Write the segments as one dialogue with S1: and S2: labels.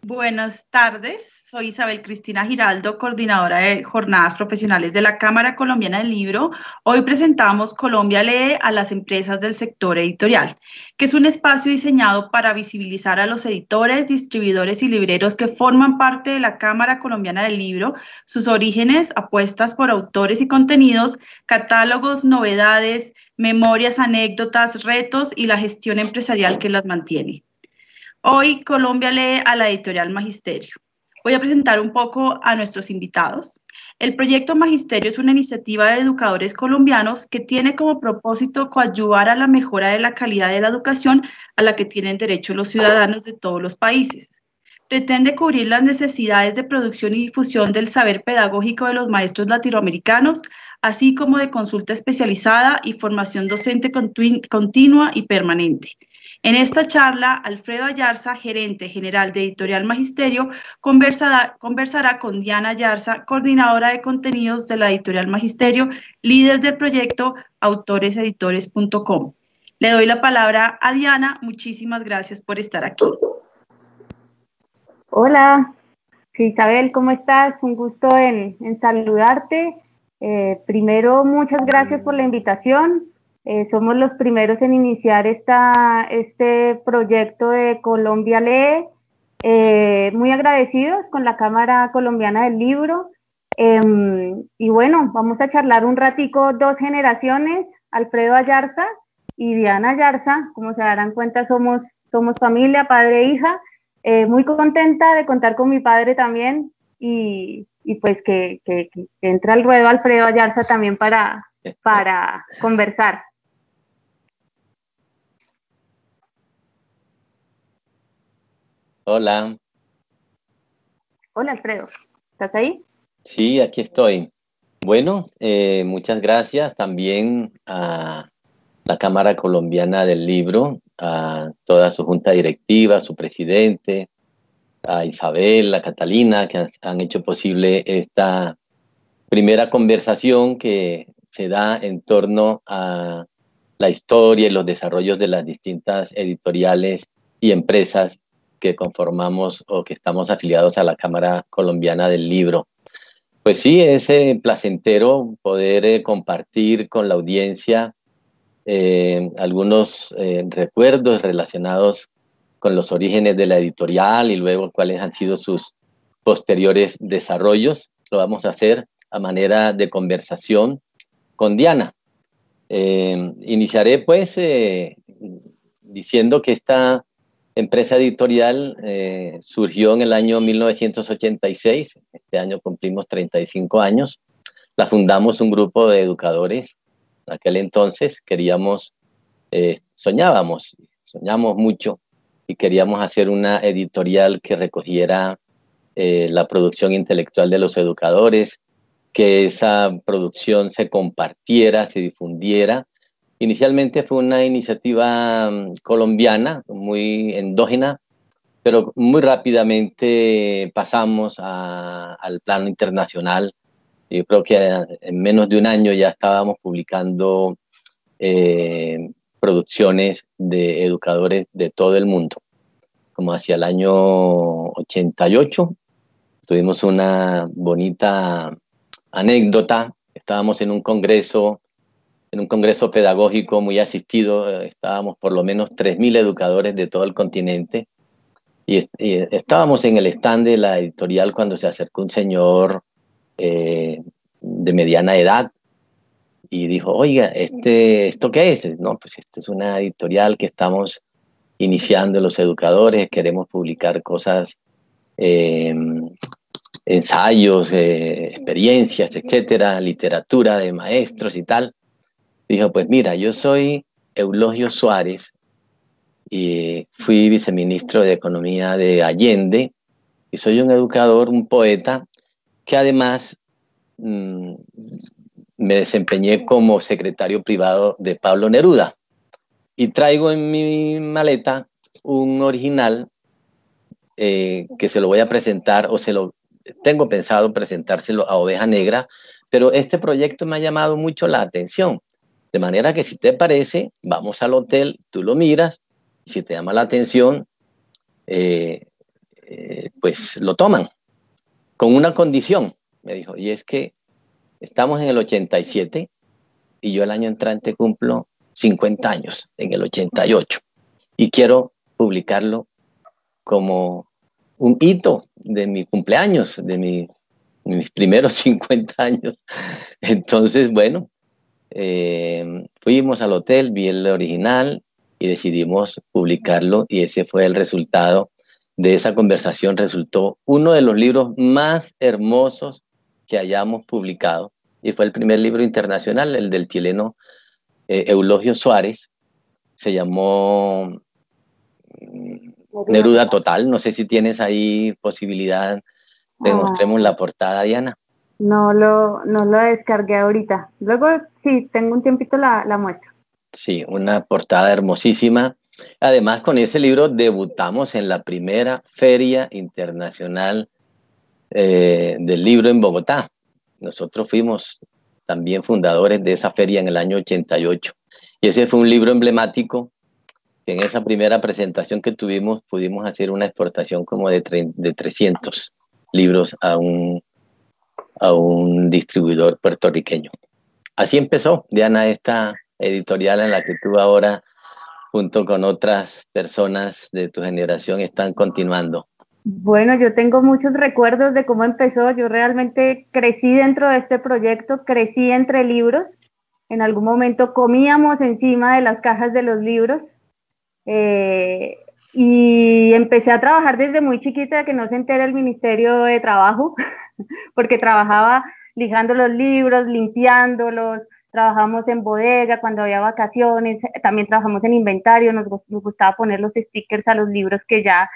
S1: Buenas tardes, soy Isabel Cristina Giraldo, coordinadora de jornadas profesionales de la Cámara Colombiana del Libro. Hoy presentamos Colombia Lee a las empresas del sector editorial, que es un espacio diseñado para visibilizar a los editores, distribuidores y libreros que forman parte de la Cámara Colombiana del Libro, sus orígenes, apuestas por autores y contenidos, catálogos, novedades, memorias, anécdotas, retos y la gestión empresarial que las mantiene. Hoy Colombia lee a la editorial Magisterio. Voy a presentar un poco a nuestros invitados. El proyecto Magisterio es una iniciativa de educadores colombianos que tiene como propósito coadyuvar a la mejora de la calidad de la educación a la que tienen derecho los ciudadanos de todos los países. Pretende cubrir las necesidades de producción y difusión del saber pedagógico de los maestros latinoamericanos, así como de consulta especializada y formación docente continua y permanente. En esta charla, Alfredo Ayarza, gerente general de Editorial Magisterio, conversará con Diana Ayarza, coordinadora de contenidos de la Editorial Magisterio, líder del proyecto autoreseditores.com. Le doy la palabra a Diana. Muchísimas gracias por estar aquí.
S2: Hola, sí, Isabel, ¿cómo estás? Un gusto en saludarte. Primero, muchas gracias por la invitación. Somos los primeros en iniciar este proyecto de Colombia Lee. Muy agradecidos con la Cámara Colombiana del Libro. Y bueno, vamos a charlar un ratico, dos generaciones, Alfredo Ayarza y Diana Ayarza. Como se darán cuenta, somos familia, padre e hija. Muy contenta de contar con mi padre también y pues que entra al ruedo Alfredo Ayarza también para conversar.
S3: Hola.
S2: Hola Alfredo, ¿estás ahí?
S3: Sí, aquí estoy. Bueno, muchas gracias también a la Cámara Colombiana del Libro, a toda su junta directiva, su presidente, a Isabel, a Catalina, que han hecho posible esta primera conversación que se da en torno a la historia y los desarrollos de las distintas editoriales y empresas que conformamos o que estamos afiliados a la Cámara Colombiana del Libro. Pues sí, es placentero poder compartir con la audiencia algunos recuerdos relacionados con los orígenes de la editorial y luego cuáles han sido sus posteriores desarrollos. Lo vamos a hacer a manera de conversación con Diana. Iniciaré pues diciendo que esta empresa editorial surgió en el año 1986, este año cumplimos 35 años, la fundamos un grupo de educadores. En aquel entonces soñamos mucho y queríamos hacer una editorial que recogiera la producción intelectual de los educadores, que esa producción se compartiera, se difundiera. Inicialmente fue una iniciativa colombiana, muy endógena, pero muy rápidamente pasamos al plano internacional. Yo creo que en menos de un año ya estábamos publicando producciones de educadores de todo el mundo. Como hacia el año 88, tuvimos una bonita anécdota. Estábamos en un congreso pedagógico muy asistido. Estábamos por lo menos 3.000 educadores de todo el continente. Y estábamos en el stand de la editorial cuando se acercó un señor de mediana edad y dijo, oiga, ¿esto qué es? No, pues esto es una editorial que estamos iniciando los educadores, queremos publicar cosas, ensayos, experiencias, etcétera, literatura de maestros y tal. Dijo, pues mira, yo soy Eulogio Suárez y fui viceministro de Economía de Allende y soy un educador, un poeta, que además me desempeñé como secretario privado de Pablo Neruda y traigo en mi maleta un original que se lo voy a presentar tengo pensado presentárselo a Oveja Negra, pero este proyecto me ha llamado mucho la atención, de manera que si te parece, vamos al hotel, tú lo miras, si te llama la atención, pues lo toman, con una condición, me dijo, y es que estamos en el 87 y yo el año entrante cumplo 50 años, en el 88, y quiero publicarlo como un hito de mi cumpleaños, de mis primeros 50 años. Entonces, bueno, fuimos al hotel, vi el original y decidimos publicarlo, y ese fue el resultado de esa conversación. Resultó uno de los libros más hermosos que hayamos publicado, y fue el primer libro internacional, el del chileno Eulogio Suárez. Se llamó Neruda Total. No sé si tienes ahí posibilidad de mostremos la portada, Diana.
S2: No lo descargué ahorita. Luego, si tengo un tiempito, la muestro.
S3: Sí, una portada hermosísima. Además, con ese libro debutamos en la primera Feria Internacional del Libro en Bogotá. Nosotros fuimos también fundadores de esa feria en el año 88. Y ese fue un libro emblemático, que en esa primera presentación que tuvimos pudimos hacer una exportación como de 300 libros a un distribuidor puertorriqueño. Así empezó, Diana, esta editorial en la que tú ahora, junto con otras personas de tu generación, están continuando.
S2: Bueno, yo tengo muchos recuerdos de cómo empezó. Yo realmente crecí dentro de este proyecto, crecí entre libros. En algún momento comíamos encima de las cajas de los libros. Y empecé a trabajar desde muy chiquita, que no se entere el Ministerio de Trabajo, porque trabajaba lijando los libros, limpiándolos, trabajamos en bodega cuando había vacaciones, también trabajamos en inventario, nos gustaba poner los stickers a los libros que ya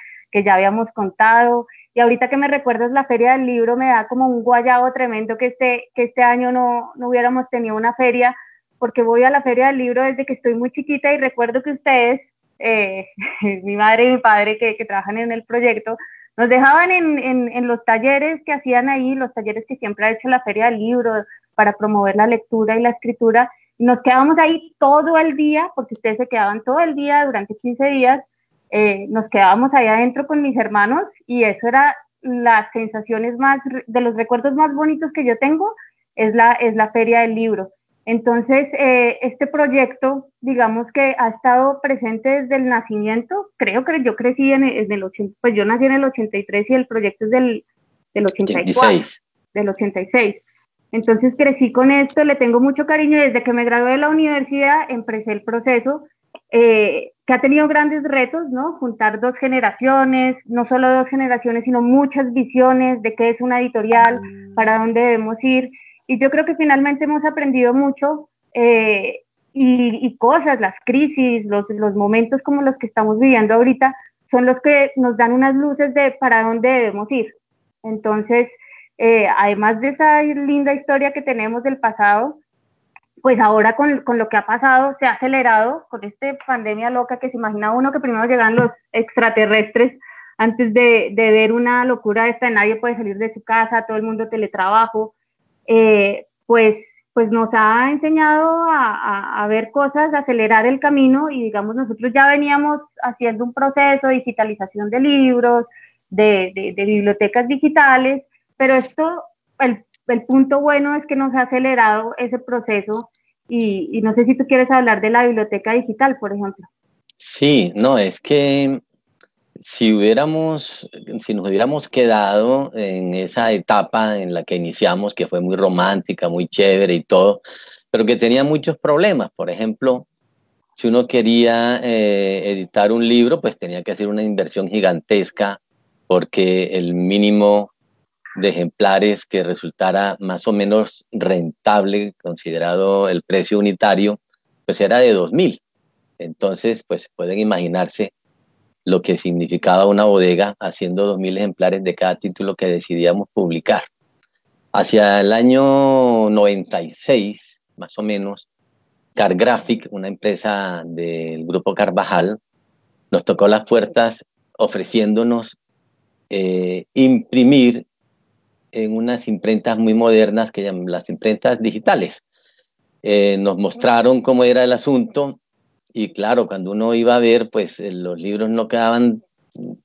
S2: habíamos contado. Y ahorita que me recuerdas la Feria del Libro, me da como un guayabo tremendo que este año no hubiéramos tenido una feria, porque voy a la Feria del Libro desde que estoy muy chiquita, y recuerdo que ustedes, mi madre y mi padre que trabajan en el proyecto, nos dejaban en los talleres que hacían ahí, los talleres que siempre ha hecho la Feria del Libro para promover la lectura y la escritura, y nos quedábamos ahí todo el día, porque ustedes se quedaban todo el día durante 15 días, nos quedábamos ahí adentro con mis hermanos, y eso era las sensaciones más, de los recuerdos más bonitos que yo tengo, es la Feria del Libro. Entonces, este proyecto, digamos que ha estado presente desde el nacimiento. Creo que yo crecí en el 80, pues yo nací en el 83 y el proyecto es del 84, del 86. Entonces crecí con esto, le tengo mucho cariño. Desde que me gradué de la universidad empecé el proceso, que ha tenido grandes retos, ¿no? Juntar dos generaciones, no solo dos generaciones, sino muchas visiones de qué es una editorial, para dónde debemos ir. Y yo creo que finalmente hemos aprendido mucho, y cosas, las crisis, los momentos como los que estamos viviendo ahorita, son los que nos dan unas luces de para dónde debemos ir. Entonces, además de esa linda historia que tenemos del pasado, pues ahora con lo que ha pasado, se ha acelerado con esta pandemia loca, que se imagina uno que primero llegan los extraterrestres antes de ver una locura esta de nadie puede salir de su casa, todo el mundo teletrabajo. Pues nos ha enseñado a ver cosas, a acelerar el camino, y digamos nosotros ya veníamos haciendo un proceso de digitalización de libros, de bibliotecas digitales, pero esto, el punto bueno es que nos ha acelerado ese proceso, y no sé si tú quieres hablar de la biblioteca digital, por ejemplo.
S3: Sí, no, es que si nos hubiéramos quedado en esa etapa en la que iniciamos, que fue muy romántica, muy chévere y todo, pero que tenía muchos problemas. Por ejemplo, si uno quería editar un libro, pues tenía que hacer una inversión gigantesca, porque el mínimo de ejemplares que resultara más o menos rentable, considerado el precio unitario, pues era de 2.000. Entonces, pues pueden imaginarse lo que significaba una bodega haciendo 2.000 ejemplares de cada título que decidíamos publicar. Hacia el año 96, más o menos, Cargraphic, una empresa del grupo Carvajal, nos tocó las puertas ofreciéndonos imprimir en unas imprentas muy modernas que llaman las imprentas digitales. Nos mostraron cómo era el asunto, y claro, cuando uno iba a ver, pues los libros no quedaban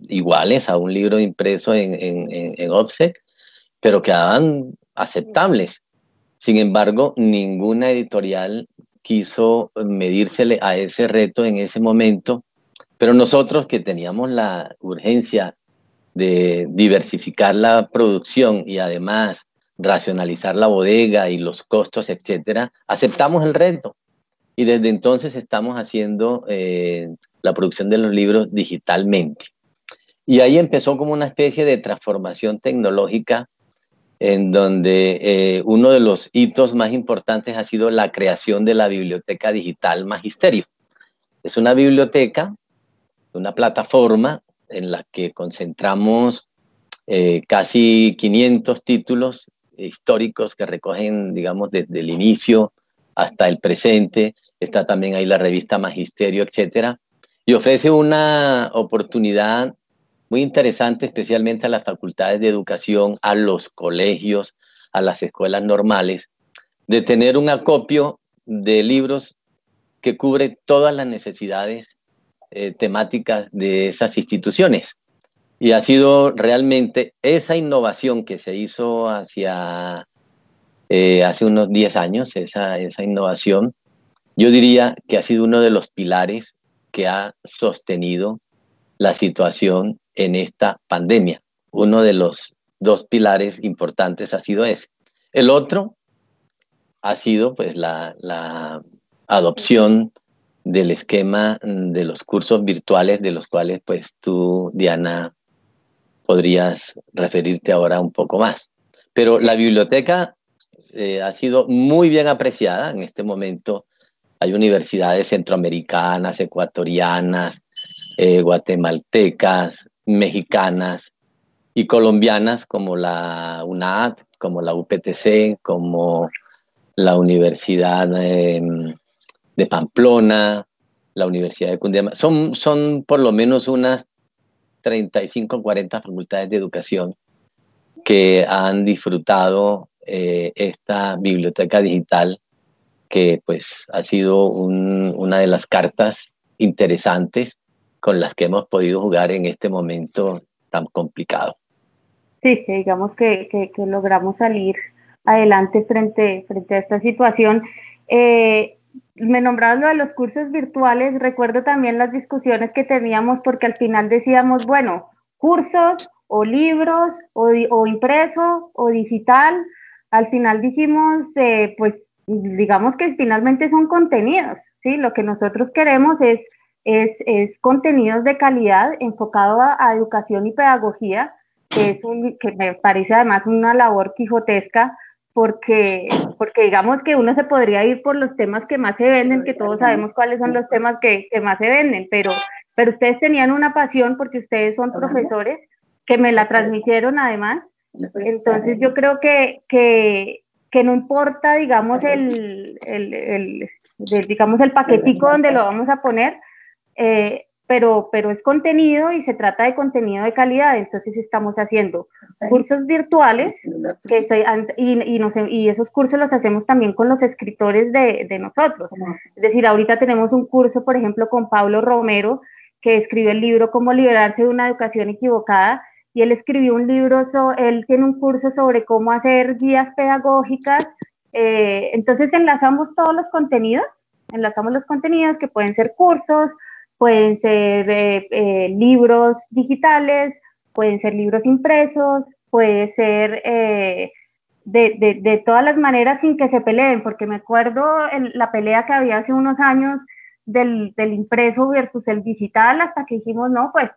S3: iguales a un libro impreso en offset, pero quedaban aceptables. Sin embargo, ninguna editorial quiso medírsele a ese reto en ese momento, pero nosotros, que teníamos la urgencia de diversificar la producción y además racionalizar la bodega y los costos, etcétera, aceptamos el reto. Y desde entonces estamos haciendo la producción de los libros digitalmente. Y ahí empezó como una especie de transformación tecnológica en donde uno de los hitos más importantes ha sido la creación de la Biblioteca Digital Magisterio. Es una biblioteca, una plataforma en la que concentramos casi 500 títulos históricos que recogen, digamos, desde el inicio hasta el presente. Está también ahí la revista Magisterio, etcétera, y ofrece una oportunidad muy interesante, especialmente a las facultades de educación, a los colegios, a las escuelas normales, de tener un acopio de libros que cubre todas las necesidades temáticas de esas instituciones. Y ha sido realmente esa innovación que se hizo hacia hace unos 10 años, esa innovación, yo diría que ha sido uno de los pilares que ha sostenido la situación en esta pandemia. Uno de los dos pilares importantes ha sido ese. El otro ha sido pues la adopción del esquema de los cursos virtuales, de los cuales pues tú, Diana, podrías referirte ahora un poco más. Pero la biblioteca ha sido muy bien apreciada. En este momento hay universidades centroamericanas, ecuatorianas, guatemaltecas, mexicanas y colombianas como la UNAD, como la UPTC, como la Universidad de Pamplona, la Universidad de Cundinamarca. Son por lo menos unas 35, 40 facultades de educación que han disfrutado esta biblioteca digital, que pues ha sido una de las cartas interesantes con las que hemos podido jugar en este momento tan complicado.
S2: Sí, que digamos que logramos salir adelante frente a esta situación. Me nombraron lo de los cursos virtuales. Recuerdo también las discusiones que teníamos, porque al final decíamos, bueno, cursos o libros o impreso o digital. Al final dijimos, pues digamos que finalmente son contenidos, ¿sí? Lo que nosotros queremos es contenidos de calidad enfocado a educación y pedagogía, que me parece además una labor quijotesca, porque digamos que uno se podría ir por los temas que más se venden, que todos sabemos cuáles son los temas que más se venden, pero ustedes tenían una pasión, porque ustedes son profesores, que me la transmitieron además. Entonces yo creo que no importa, digamos, digamos, el paquetico donde lo vamos a poner, pero es contenido, y se trata de contenido de calidad. Entonces estamos haciendo cursos virtuales y esos cursos los hacemos también con los escritores de nosotros. Es decir, ahorita tenemos un curso, por ejemplo, con Pablo Romero, que escribió el libro Cómo liberarse de una educación equivocada, y él escribió un libro, él tiene un curso sobre cómo hacer guías pedagógicas. Entonces enlazamos los contenidos que pueden ser cursos, pueden ser libros digitales, pueden ser libros impresos, puede ser de todas las maneras, sin que se peleen, porque me acuerdo la pelea que había hace unos años del impreso versus el digital, hasta que dijimos, no, pues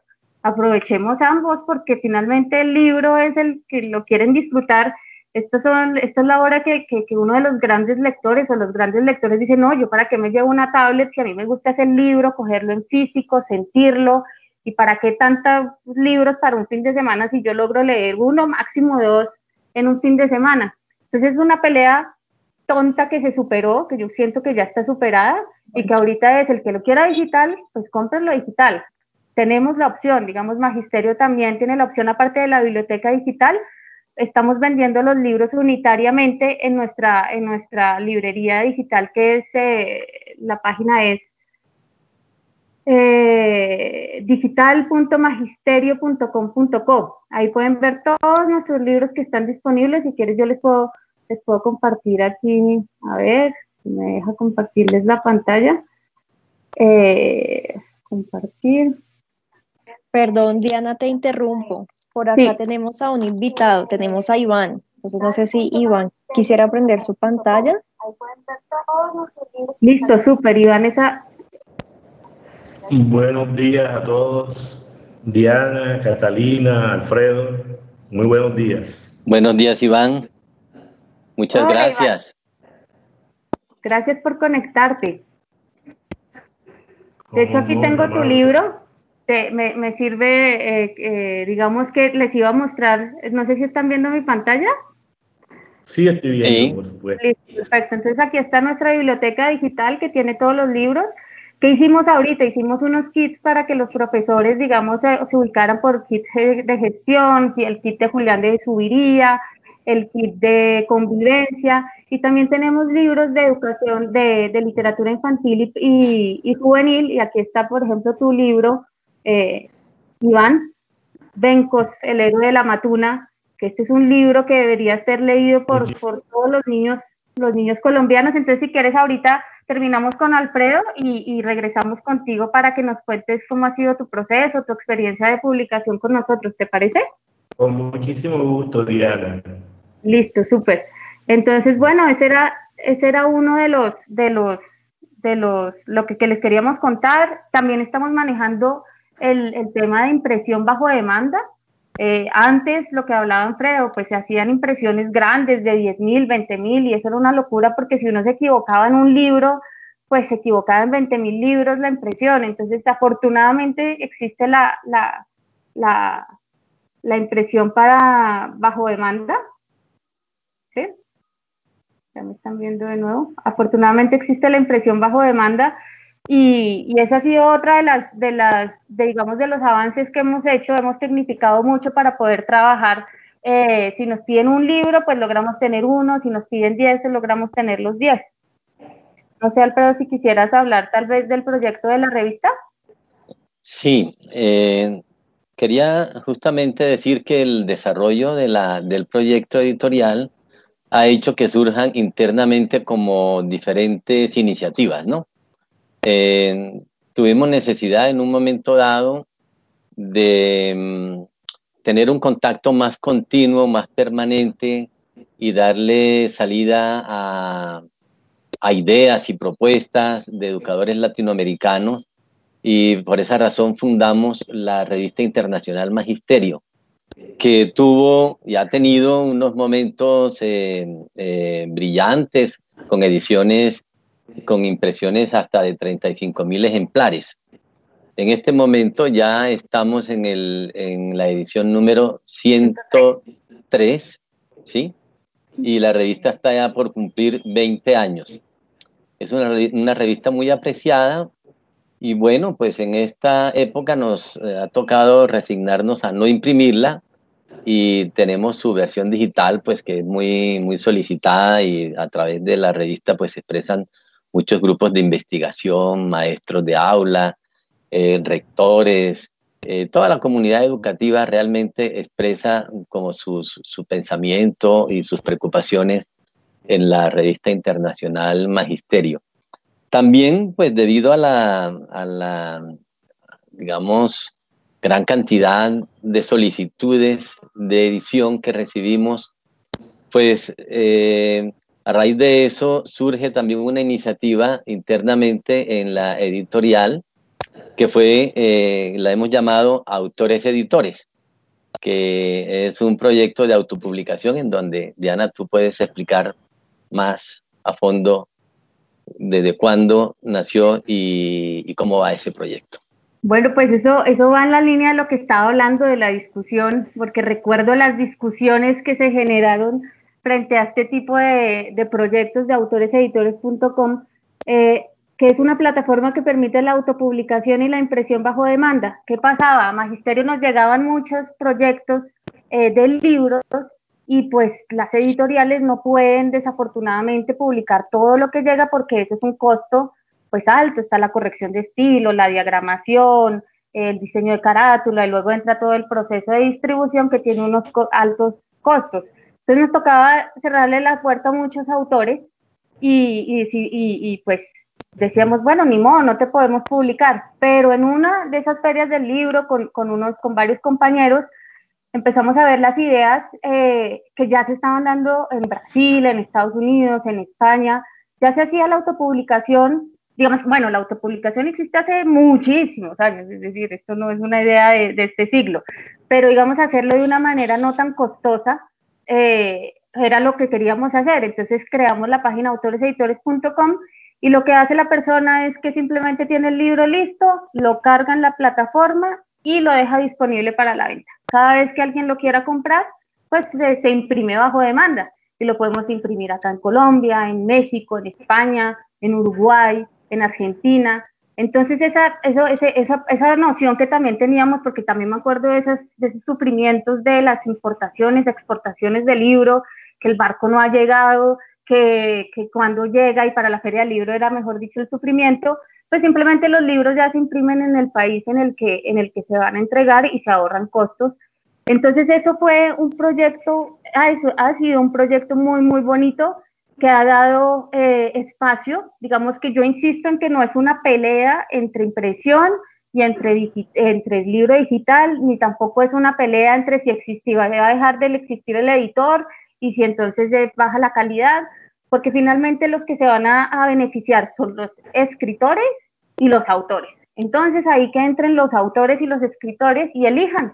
S2: aprovechemos ambos, porque finalmente el libro es el que lo quieren disfrutar. Esta es la hora que uno de los grandes lectores o los grandes lectores dice, no, yo para qué me llevo una tablet, si a mí me gusta ese libro, cogerlo en físico, sentirlo, y para qué tantos libros para un fin de semana si yo logro leer uno, máximo dos en un fin de semana. Entonces es una pelea tonta que se superó, que yo siento que ya está superada, y que ahorita es el que lo quiera digital, pues cómprenlo digital. Tenemos la opción, digamos, Magisterio también tiene la opción, aparte de la biblioteca digital. Estamos vendiendo los libros unitariamente en nuestra librería digital, que es, la página es digital.magisterio.com.co. Ahí pueden ver todos nuestros libros que están disponibles. Si quieres, yo les puedo compartir aquí, a ver, si me deja compartirles la pantalla. Compartir.
S4: Perdón, Diana, te interrumpo. Por acá tenemos a un invitado, tenemos a Iván. Entonces no sé si Iván quisiera prender su pantalla.
S2: Listo, súper, Iván.
S5: Buenos días a todos. Diana, Catalina, Alfredo, muy buenos días.
S3: Buenos días, Iván. Muchas gracias.
S2: Iván. Gracias por conectarte. De hecho, aquí tengo tu libro. Me sirve, digamos que les iba a mostrar, no sé si están viendo mi pantalla.
S5: Sí, estoy viendo, por supuesto.
S2: Listo, perfecto. Entonces aquí está nuestra biblioteca digital que tiene todos los libros. ¿Qué hicimos ahorita? Hicimos unos kits para que los profesores, digamos, se ubicaran por kit de gestión, el kit de Julián de Subiría, el kit de convivencia, y también tenemos libros de educación, de literatura infantil y juvenil, y aquí está, por ejemplo, tu libro, Iván Bencos, El héroe de la matuna, que este es un libro que debería ser leído por todos los niños colombianos. Entonces, si quieres, ahorita terminamos con Alfredo y regresamos contigo para que nos cuentes cómo ha sido tu proceso, tu experiencia de publicación con nosotros, ¿te parece?
S5: Con muchísimo gusto, Diana.
S2: Listo, súper. Entonces, bueno, ese era uno de lo que les queríamos contar. También estamos manejando el tema de impresión bajo demanda. Antes, lo que hablaba Alfredo, pues se hacían impresiones grandes de 10.000, 20.000, y eso era una locura porque si uno se equivocaba en un libro, pues se equivocaba en 20.000 libros la impresión. Entonces, afortunadamente existe la impresión bajo demanda. ¿Sí? Ya me están viendo de nuevo. Afortunadamente existe la impresión bajo demanda. Y esa ha sido otra digamos, de los avances que hemos hecho. Hemos tecnificado mucho para poder trabajar. Si nos piden un libro, pues logramos tener uno. Si nos piden 10, pues logramos tener los 10. No sé, Alfredo, si quisieras hablar tal vez del proyecto de la revista.
S3: Sí, quería justamente decir que el desarrollo del proyecto editorial ha hecho que surjan internamente como diferentes iniciativas, ¿no? Tuvimos necesidad en un momento dado de tener un contacto más continuo, más permanente y darle salida a ideas y propuestas de educadores latinoamericanos, y por esa razón fundamos la revista internacional Magisterio, que tuvo y ha tenido unos momentos brillantes con ediciones, con impresiones hasta de 35.000 ejemplares. En este momento ya estamos en la edición número 103, ¿sí? Y la revista está ya por cumplir 20 años. Es una revista muy apreciada y bueno, pues en esta época nos ha tocado resignarnos a no imprimirla y tenemos su versión digital, pues que es muy, muy solicitada, y a través de la revista pues se expresan muchos grupos de investigación, maestros de aula, rectores, toda la comunidad educativa realmente expresa como su pensamiento y sus preocupaciones en la revista internacional Magisterio. También, pues debido a la digamos, gran cantidad de solicitudes de edición que recibimos, pues a raíz de eso surge también una iniciativa internamente en la editorial que la hemos llamado Autores Editores, que es un proyecto de autopublicación en donde, Diana, tú puedes explicar más a fondo desde cuándo nació y cómo va ese proyecto.
S2: Bueno, pues eso va en la línea de lo que estaba hablando de la discusión, porque recuerdo las discusiones que se generaron frente a este tipo de proyectos de autoreseditores.com, que es una plataforma que permite la autopublicación y la impresión bajo demanda. ¿Qué pasaba? A Magisterio nos llegaban muchos proyectos de libros, y pues las editoriales no pueden desafortunadamente publicar todo lo que llega porque eso es un costo pues alto, está la corrección de estilo, la diagramación, el diseño de carátula, y luego entra todo el proceso de distribución que tiene unos altos costos. Entonces nos tocaba cerrarle la puerta a muchos autores y pues decíamos, bueno, ni modo, no te podemos publicar, pero en una de esas ferias del libro con varios compañeros empezamos a ver las ideas que ya se estaban dando en Brasil, en Estados Unidos, en España. Ya se hacía la autopublicación, digamos, bueno, la autopublicación existe hace muchísimos años, es decir, esto no es una idea de este siglo, pero digamos hacerlo de una manera no tan costosa era lo que queríamos hacer. Entonces creamos la página autoreseditores.com y lo que hace la persona es que simplemente tiene el libro listo, lo carga en la plataforma y lo deja disponible para la venta. Cada vez que alguien lo quiera comprar, pues se imprime bajo demanda y lo podemos imprimir acá en Colombia, en México, en España, en Uruguay, en Argentina. Entonces esa noción que también teníamos, porque también me acuerdo de esos sufrimientos de las importaciones, exportaciones del libro, que el barco no ha llegado, que cuando llega, y para la Feria del Libro era, mejor dicho, el sufrimiento, pues simplemente los libros ya se imprimen en el país en el que se van a entregar y se ahorran costos. Entonces eso fue un proyecto, ha sido un proyecto muy, muy bonito, que ha dado espacio. Digamos que yo insisto en que no es una pelea entre impresión y entre el libro digital, ni tampoco es una pelea entre si va a dejar de existir el editor y si entonces baja la calidad, porque finalmente los que se van a beneficiar son los escritores y los autores. Entonces ahí que entren los autores y los escritores y elijan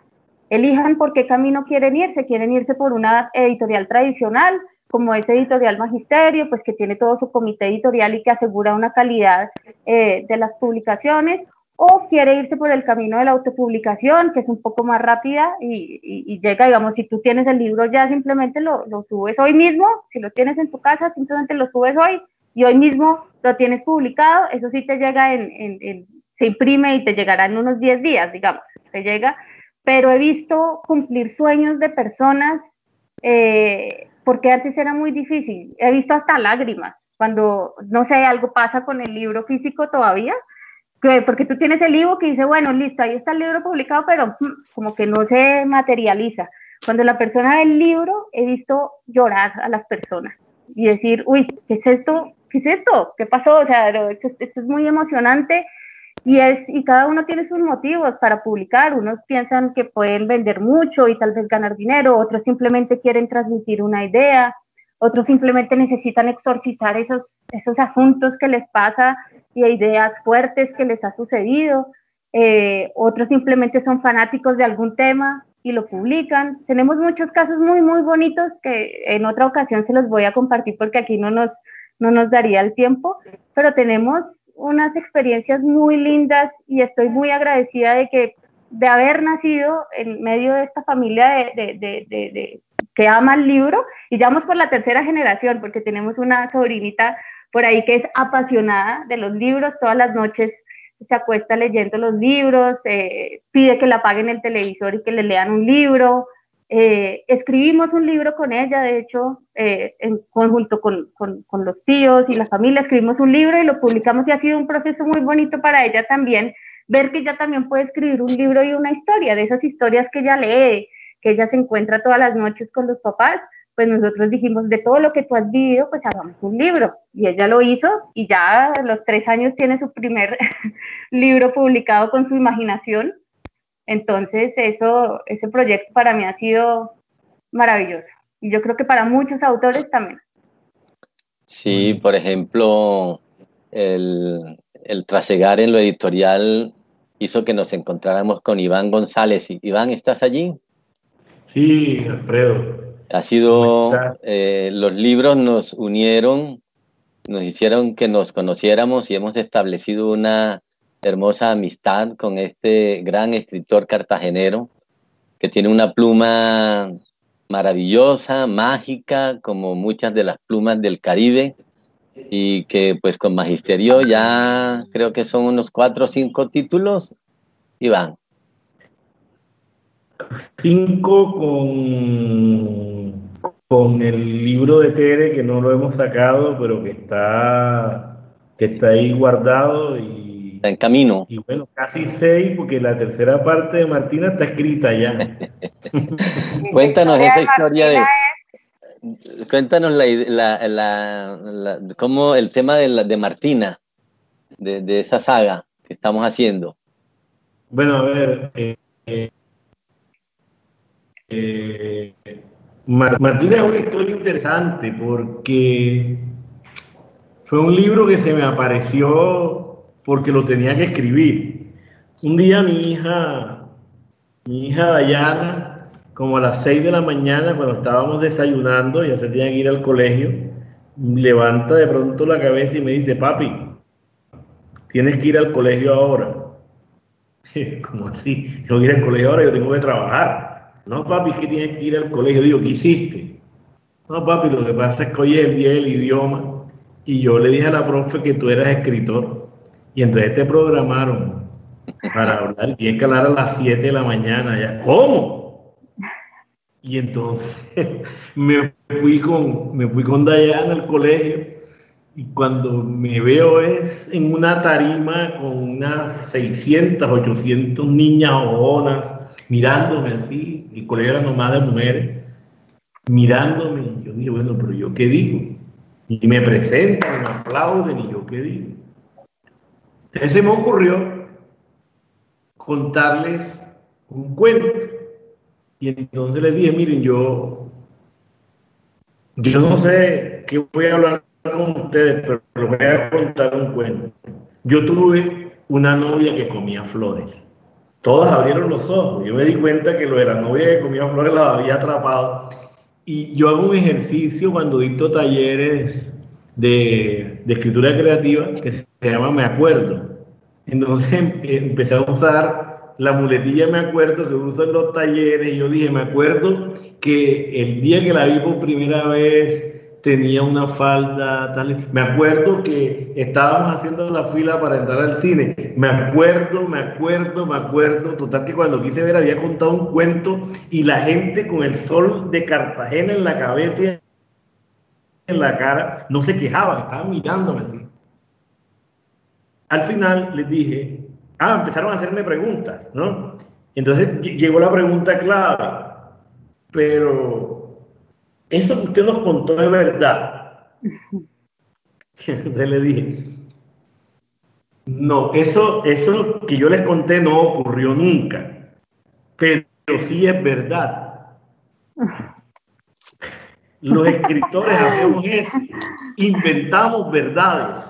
S2: por qué camino quieren irse por una editorial tradicional, como es Editorial Magisterio, pues que tiene todo su comité editorial y que asegura una calidad de las publicaciones, o quiere irse por el camino de la autopublicación, que es un poco más rápida y llega, digamos, si tú tienes el libro ya simplemente lo subes hoy mismo, si lo tienes en tu casa simplemente lo subes hoy y hoy mismo lo tienes publicado. Eso sí te llega se imprime y te llegará en unos 10 días, digamos, te llega, pero he visto cumplir sueños de personas, porque antes era muy difícil. He visto hasta lágrimas cuando, no sé, algo pasa con el libro físico todavía, porque tú tienes el libro que dice, bueno, listo, ahí está el libro publicado, pero como que no se materializa. Cuando la persona ve el libro, he visto llorar a las personas y decir, uy, ¿qué es esto? ¿Qué es esto? ¿Qué pasó? O sea, esto es muy emocionante. Y cada uno tiene sus motivos para publicar. Unos piensan que pueden vender mucho y tal vez ganar dinero, otros simplemente quieren transmitir una idea, otros simplemente necesitan exorcizar esos asuntos que les pasa y ideas fuertes que les ha sucedido, otros simplemente son fanáticos de algún tema y lo publican. Tenemos muchos casos muy, muy bonitos que en otra ocasión se los voy a compartir porque aquí no nos daría el tiempo, pero tenemos unas experiencias muy lindas y estoy muy agradecida de haber nacido en medio de esta familia que ama el libro, y ya vamos por la tercera generación porque tenemos una sobrinita por ahí que es apasionada de los libros. Todas las noches se acuesta leyendo los libros, pide que la apaguen el televisor y que le lean un libro. Escribimos un libro con ella, de hecho, en conjunto con los tíos y la familia, escribimos un libro y lo publicamos, y ha sido un proceso muy bonito para ella también, ver que ella también puede escribir un libro y una historia, de esas historias que ella lee, que ella se encuentra todas las noches con los papás. Pues nosotros dijimos, de todo lo que tú has vivido, pues hagamos un libro, y ella lo hizo, y ya a los 3 años tiene su primer libro publicado con su imaginación. Entonces ese proyecto para mí ha sido maravilloso, y yo creo que para muchos autores también.
S3: Sí, por ejemplo, el trasegar en lo editorial hizo que nos encontráramos con Iván González. Iván, ¿estás allí?
S5: Sí, Alfredo.
S3: Ha sido, los libros nos unieron, nos hicieron que nos conociéramos y hemos establecido una hermosa amistad con este gran escritor cartagenero que tiene una pluma maravillosa, mágica, como muchas de las plumas del Caribe, y que pues con Magisterio ya creo que son unos 4 o 5 títulos, Iván.
S5: 5 con el libro de Tere, que no lo hemos sacado, pero que está que está ahí guardado
S3: Está en camino.
S5: y bueno, casi 6, porque la tercera parte de Martina está escrita ya.
S3: Cuéntanos esa historia de...
S2: Martina
S3: Cuéntanos cómo el tema de Martina, de esa saga que estamos haciendo.
S5: Bueno, a ver, Martina es una historia interesante porque fue un libro que se me apareció porque lo tenía que escribir. Un día mi hija Dayana, como a las 6 de la mañana, cuando estábamos desayunando, ya se tenía que ir al colegio, levanta de pronto la cabeza y me dice, papi, tienes que ir al colegio ahora. ¿Cómo así? Tengo que ir al colegio ahora, yo tengo que trabajar. No, papi, es que tienes que ir al colegio. Digo, ¿qué hiciste? No, papi, lo que pasa es que hoy es el día del idioma y yo le dije a la profe que tú eras escritor y entonces te programaron para hablar y tienes que hablar a las 7 de la mañana. Ya. ¿Cómo? Y entonces me fui con Dayana al colegio y cuando me veo es en una tarima con unas 600, 800 niñas ojonas mirándome así, el colegio era nomás de mujeres, mirándome, y yo dije, bueno, pero ¿yo qué digo? Y me presentan, me aplauden, y yo qué digo. Entonces se me ocurrió contarles un cuento, y entonces les dije, miren, yo no sé qué voy a hablar con ustedes, pero les voy a contar un cuento. Yo tuve una novia que comía flores. Todas abrieron los ojos. Yo me di cuenta que lo de la novia que comía flores la había atrapado. Y yo hago un ejercicio cuando dicto talleres de escritura creativa que se llama Me Acuerdo. Entonces empecé a usar la muletilla Me Acuerdo que uso en los talleres y yo dije, me acuerdo que el día que la vi por primera vez tenía una falda, tal. Me acuerdo que estábamos haciendo la fila para entrar al cine. Me acuerdo. Total que cuando quise ver había contado un cuento y la gente con el sol de Cartagena en la cabeza y en la cara no se quejaban, estaban mirándome así. Al final les dije, empezaron a hacerme preguntas, ¿no? Entonces llegó la pregunta clave, pero eso que usted nos contó es verdad. Entonces le dije, no, eso que yo les conté no ocurrió nunca, pero sí es verdad. Los escritores hacemos eso, inventamos verdades.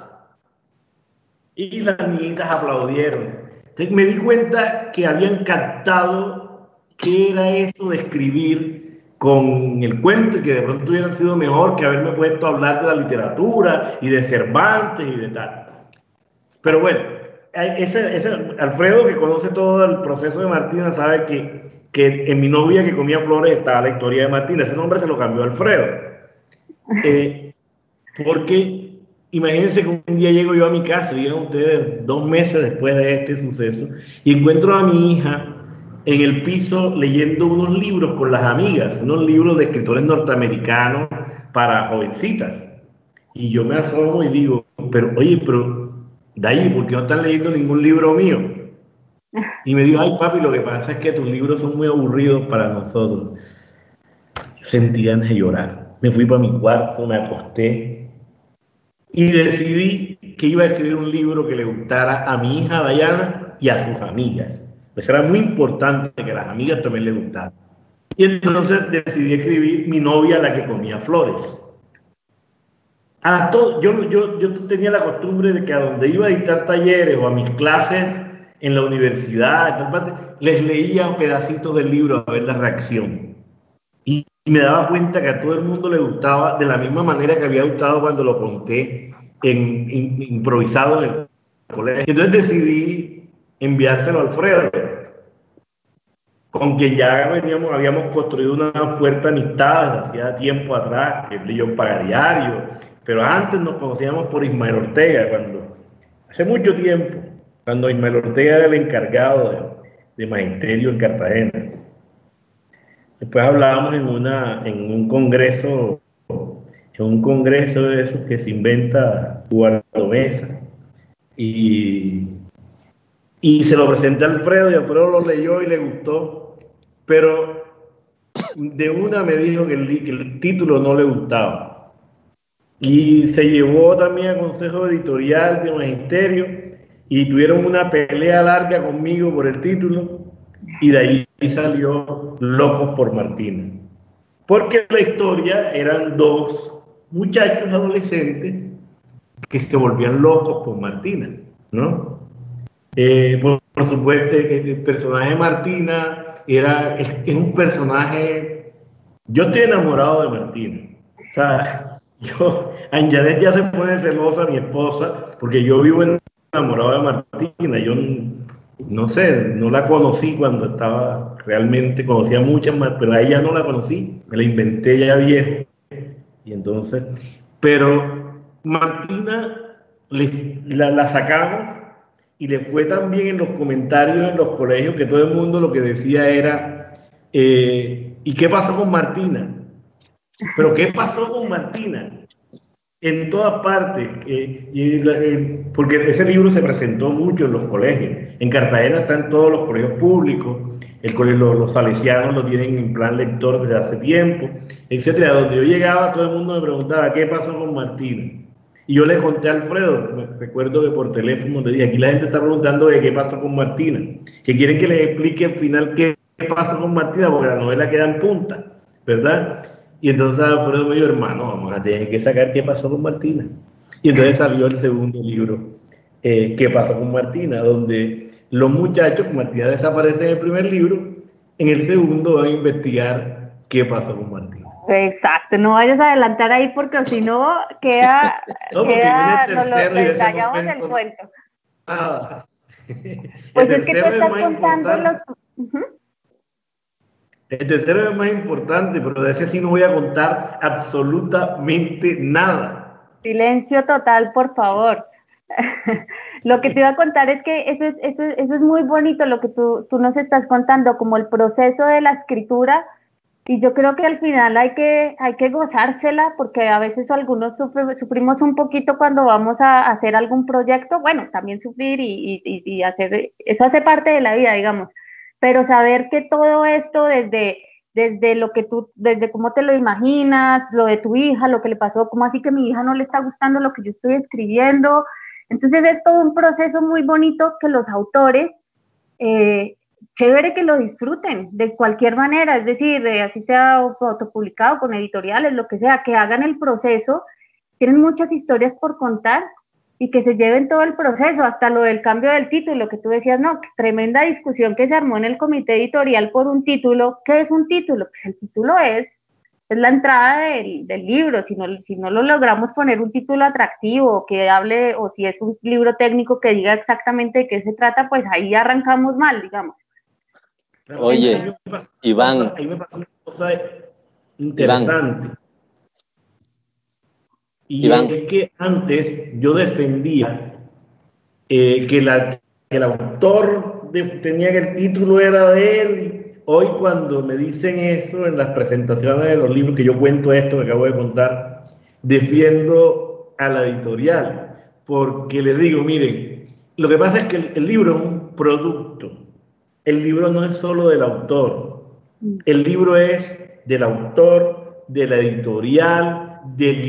S5: Y las niñitas aplaudieron. Entonces me di cuenta que habían captado qué era eso de escribir con el cuento y que de pronto hubiera sido mejor que haberme puesto a hablar de la literatura y de Cervantes y de tal. Pero bueno, ese Alfredo, que conoce todo el proceso de Martina, sabe que en Mi novia que comía flores estaba la historia de Martina. Ese nombre se lo cambió a Alfredo. Porque imagínense que un día llego yo a mi casa, digan ustedes, 2 meses después de este suceso, y encuentro a mi hija en el piso leyendo unos libros con las amigas, unos libros de escritores norteamericanos para jovencitas. Y yo me asomo y digo, pero Dayi, ¿por qué no están leyendo ningún libro mío? Y me dijo, ay papi, lo que pasa es que tus libros son muy aburridos para nosotros. Yo sentí ganas de llorar. Me fui para mi cuarto, me acosté y decidí que iba a escribir un libro que le gustara a mi hija Dayana y a sus amigas. Pues era muy importante que a las amigas también les gustara. Y entonces decidí escribir Mi novia, la que comía flores. Yo tenía la costumbre de que a donde iba a dictar talleres o a mis clases en la universidad, les leía pedacitos del libro a ver la reacción. Y me daba cuenta que a todo el mundo le gustaba de la misma manera que había gustado cuando lo conté improvisado en el colegio. Entonces decidí enviárselo a Alfredo, con quien ya habíamos construido una fuerte amistad desde hacía tiempo atrás, que él y yo paga diario, pero antes nos conocíamos por Ismael Ortega, hace mucho tiempo, cuando Ismael Ortega era el encargado de magisterio en Cartagena. Después hablábamos en un congreso en un congreso de esos que se inventa Eduardo Mesa. Y se lo presenté a Alfredo y Alfredo lo leyó y le gustó, pero de una me dijo que el título no le gustaba. Y se llevó también a consejo editorial de magisterio y tuvieron una pelea larga conmigo por el título y de ahí salió Locos por Martina. Porque la historia eran dos muchachos adolescentes que se volvían locos por Martina, ¿no? Por supuesto, el personaje de Martina es un personaje. Yo estoy enamorado de Martina. O sea, Anjanet ya se pone celosa, mi esposa, porque yo vivo enamorado de Martina. Yo no sé, no la conocí cuando estaba, realmente conocía muchas más, pero a ella no la conocí, me la inventé ya viejo. Y entonces, pero Martina la sacamos y le fue tan bien en los comentarios en los colegios que todo el mundo lo que decía era, ¿y qué pasó con Martina? ¿Pero qué pasó con Martina? En todas partes, porque ese libro se presentó mucho en los colegios. En Cartagena están todos los colegios públicos, los salesianos lo tienen en plan lector desde hace tiempo, etcétera. Donde yo llegaba, todo el mundo me preguntaba, ¿qué pasó con Martina? Y yo le conté a Alfredo, me recuerdo que por teléfono le dije, aquí la gente está preguntando de qué pasó con Martina, que quieren que les explique al final qué pasó con Martina, porque la novela queda en punta, ¿verdad? Y entonces Alfredo me dijo, hermano, vamos a tener que sacar qué pasó con Martina. Y entonces salió el segundo libro, ¿qué pasó con Martina? Donde los muchachos, Martina desaparece en el primer libro, en el segundo van a investigar qué pasó con Martina.
S2: Exacto, no vayas a adelantar ahí porque si no queda,
S5: no,
S2: nos lo detallamos el cuento. Pues es que tú estás contando los...
S5: El tercero es más importante, pero de ese sí no voy a contar absolutamente nada.
S2: Silencio total, por favor. Lo que te iba a contar es que eso es muy bonito lo que tú nos estás contando, como el proceso de la escritura. Y yo creo que al final hay que gozársela, porque a veces algunos sufrimos un poquito cuando vamos a hacer algún proyecto. Bueno, también sufrir y hacer, eso hace parte de la vida, digamos. Pero saber que todo esto desde lo que desde cómo te lo imaginas, lo de tu hija, lo que le pasó, cómo así que a mi hija no le está gustando lo que yo estoy escribiendo. Entonces es todo un proceso muy bonito que los autores, chévere que lo disfruten de cualquier manera, es decir, así sea autopublicado con editoriales, lo que sea, que hagan el proceso, tienen muchas historias por contar y que se lleven todo el proceso, hasta lo del cambio del título, que tú decías, no, tremenda discusión que se armó en el comité editorial por un título. ¿Qué es un título? Pues el título es la entrada del libro. Si no lo logramos poner un título atractivo, que hable, o si es un libro técnico que diga exactamente de qué se trata, pues ahí arrancamos mal, digamos.
S3: Oye, Iván.
S5: Ahí me pasó una cosa interesante.
S3: Iván.
S5: Es que antes yo defendía que el autor tenía que el título era de él. Hoy cuando me dicen eso en las presentaciones de los libros, que yo cuento esto que acabo de contar, defiendo a la editorial, porque les digo, miren, lo que pasa es que el libro es un producto. El libro no es solo del autor, el libro es del autor, de la editorial, del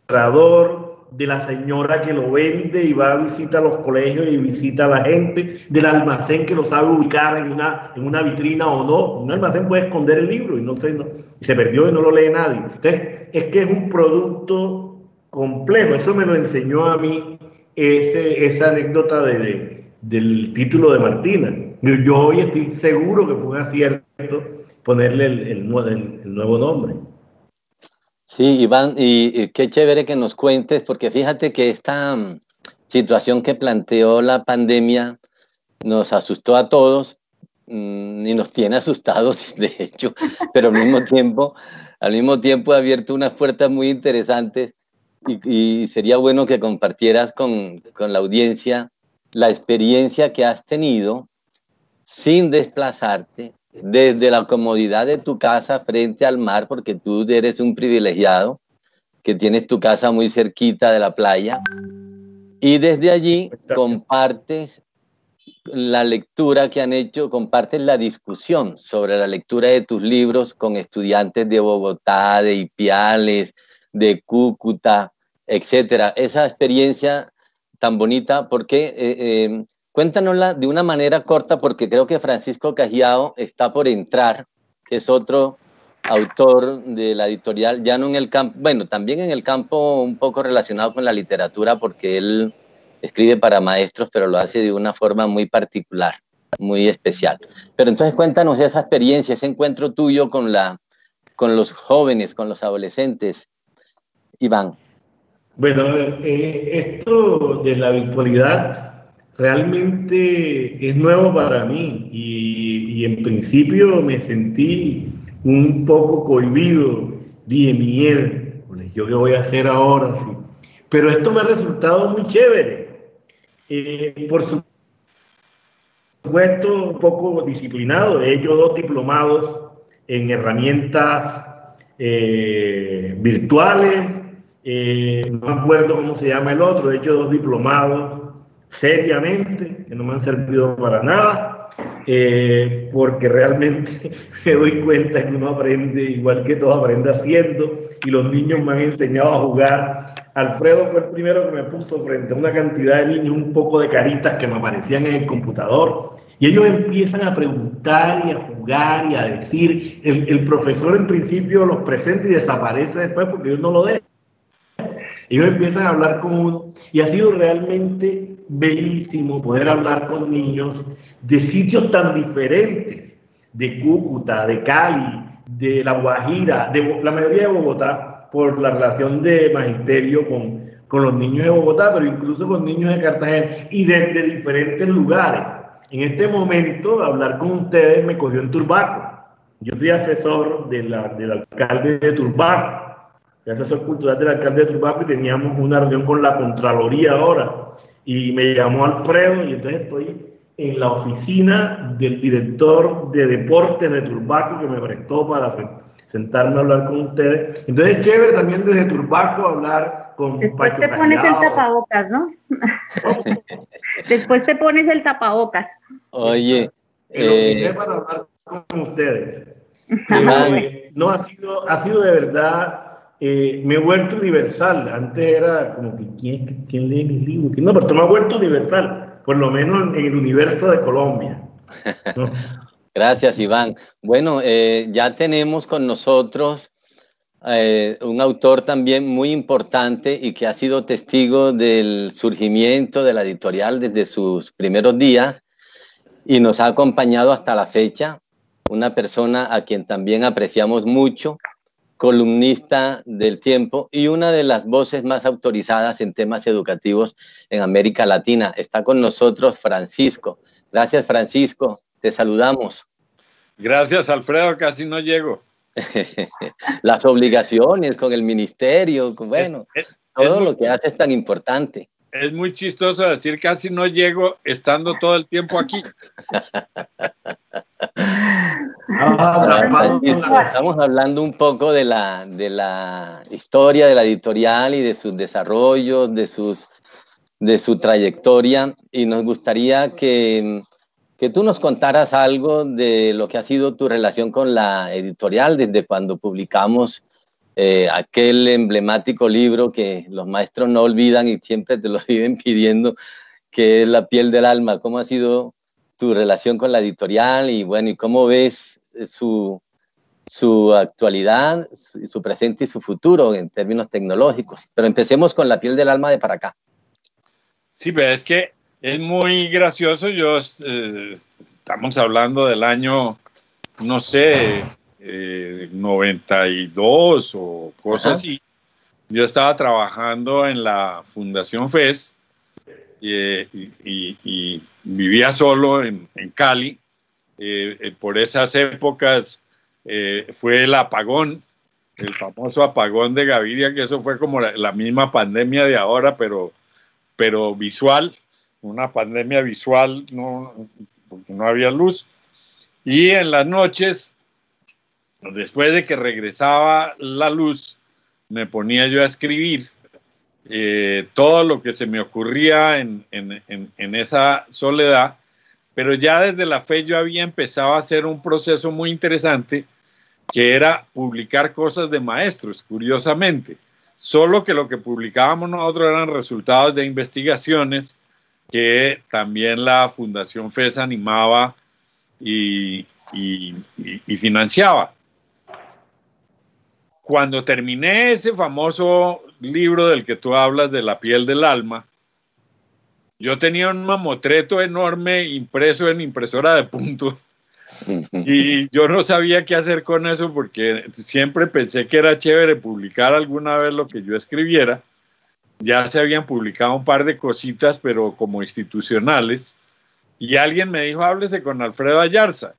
S5: ilustrador, de la señora que lo vende y va a visitar los colegios y visita a la gente, del almacén que lo sabe ubicar en una vitrina o no. Un almacén puede esconder el libro y se perdió y no lo lee nadie. Entonces, es que es un producto complejo. Eso me lo enseñó a mí esa anécdota del título de Martina. Yo hoy estoy seguro que fue un acierto ponerle el nuevo nombre.
S3: Sí, Iván, y qué chévere que nos cuentes, porque fíjate que esta situación que planteó la pandemia nos asustó a todos y nos tiene asustados, de hecho, pero al mismo tiempo ha abierto unas puertas muy interesantes y sería bueno que compartieras con la audiencia la experiencia que has tenido sin desplazarte desde la comodidad de tu casa frente al mar, porque tú eres un privilegiado, que tienes tu casa muy cerquita de la playa, y desde allí compartes la lectura que han hecho, compartes la discusión sobre la lectura de tus libros con estudiantes de Bogotá, de Ipiales, de Cúcuta, etcétera. Esa experiencia tan bonita, porque cuéntanosla de una manera corta, porque creo que Francisco Cajiao está por entrar, que es otro autor de la editorial, ya no en el campo, bueno, también en el campo un poco relacionado con la literatura, porque él escribe para maestros, pero lo hace de una forma muy particular, muy especial. Pero entonces cuéntanos esa experiencia, ese encuentro tuyo con los jóvenes, con los adolescentes, Iván.
S5: Bueno, esto de la virtualidad realmente es nuevo para mí y en principio me sentí un poco cohibido, dije, miel, ¿yo qué voy a hacer ahora? Sí. Pero esto me ha resultado muy chévere. Por supuesto, un poco disciplinado. He hecho 2 diplomados en herramientas virtuales. No me acuerdo cómo se llama el otro. He hecho 2 diplomados seriamente, que no me han servido para nada, porque realmente me doy cuenta que uno aprende, igual que todo, aprende haciendo, y los niños me han enseñado a jugar. Alfredo fue el primero que me puso frente a una cantidad de niños un poco de caritas que me aparecían en el computador, y ellos empiezan a preguntar y a jugar y a decir. El profesor en principio los presenta y desaparece después porque ellos no lo dejan. Ellos empiezan a hablar con uno, y ha sido realmente bellísimo poder hablar con niños de sitios tan diferentes, de Cúcuta, de Cali, de La Guajira, de la mayoría de Bogotá, por la relación de magisterio con los niños de Bogotá, pero incluso con niños de Cartagena, y desde diferentes lugares. En este momento, hablar con ustedes me cogió en Turbaco. Yo soy asesor del alcalde de Turbaco, asesor cultural del alcalde de Turbaco, y teníamos una reunión con la Contraloría ahora, y me llamó Alfredo, y entonces estoy en la oficina del director de deportes de Turbaco, que me prestó para sentarme a hablar con ustedes. Entonces es chévere también desde Turbaco hablar con
S2: Después
S5: Pacho
S2: te pones
S5: Callao.
S2: el tapabocas, ¿no? Después te pones el tapabocas.
S3: Oye,
S5: Para hablar con ustedes.
S3: Iván,
S5: No, ha sido de verdad. Me he vuelto universal. Antes era como que ¿quién lee mis libros? No, pero me he vuelto universal, por lo menos en el universo de Colombia, ¿no?
S3: Gracias, Iván. Bueno, ya tenemos con nosotros un autor también muy importante y que ha sido testigo del surgimiento de la editorial desde sus primeros días y nos ha acompañado hasta la fecha, una persona a quien también apreciamos mucho, columnista del Tiempo y una de las voces más autorizadas en temas educativos en América Latina. Está con nosotros Francisco. Gracias, Francisco. Te saludamos.
S6: Gracias, Alfredo. Casi no llego.
S3: Las obligaciones con el ministerio, bueno, todo lo que hace es tan importante.
S6: Es muy chistoso decir casi no llego estando todo el tiempo aquí.
S3: Estamos hablando un poco de la historia de la editorial y de sus desarrollos, de su trayectoria, y nos gustaría que tú nos contaras algo de lo que ha sido tu relación con la editorial desde cuando publicamos aquel emblemático libro que los maestros no olvidan y siempre te lo viven pidiendo, que es La piel del alma. ¿Cómo ha sido tu relación con la editorial y bueno, y cómo ves su actualidad, su presente y su futuro en términos tecnológicos? Pero empecemos con La piel del alma de para acá.
S6: Sí, pero es que es muy gracioso. Estamos hablando del año, no sé, 92 o cosas así. Yo estaba trabajando en la Fundación FES y vivía solo en Cali. Por esas épocas fue el apagón, el famoso apagón de Gaviria, que eso fue como la misma pandemia de ahora, pero visual, una pandemia visual, porque no había luz. Y en las noches, después de que regresaba la luz, me ponía yo a escribir todo lo que se me ocurría en esa soledad, pero ya desde la fe yo había empezado a hacer un proceso muy interesante, que era publicar cosas de maestros, curiosamente. Solo que lo que publicábamos nosotros eran resultados de investigaciones que también la Fundación FES animaba y financiaba. Cuando terminé ese famoso libro del que tú hablas, de La piel del alma, yo tenía un mamotreto enorme impreso en impresora de punto y yo no sabía qué hacer con eso, porque siempre pensé que era chévere publicar alguna vez lo que yo escribiera. Ya se habían publicado un par de cositas, pero como institucionales, y alguien me dijo, háblese con Alfredo Ayarza.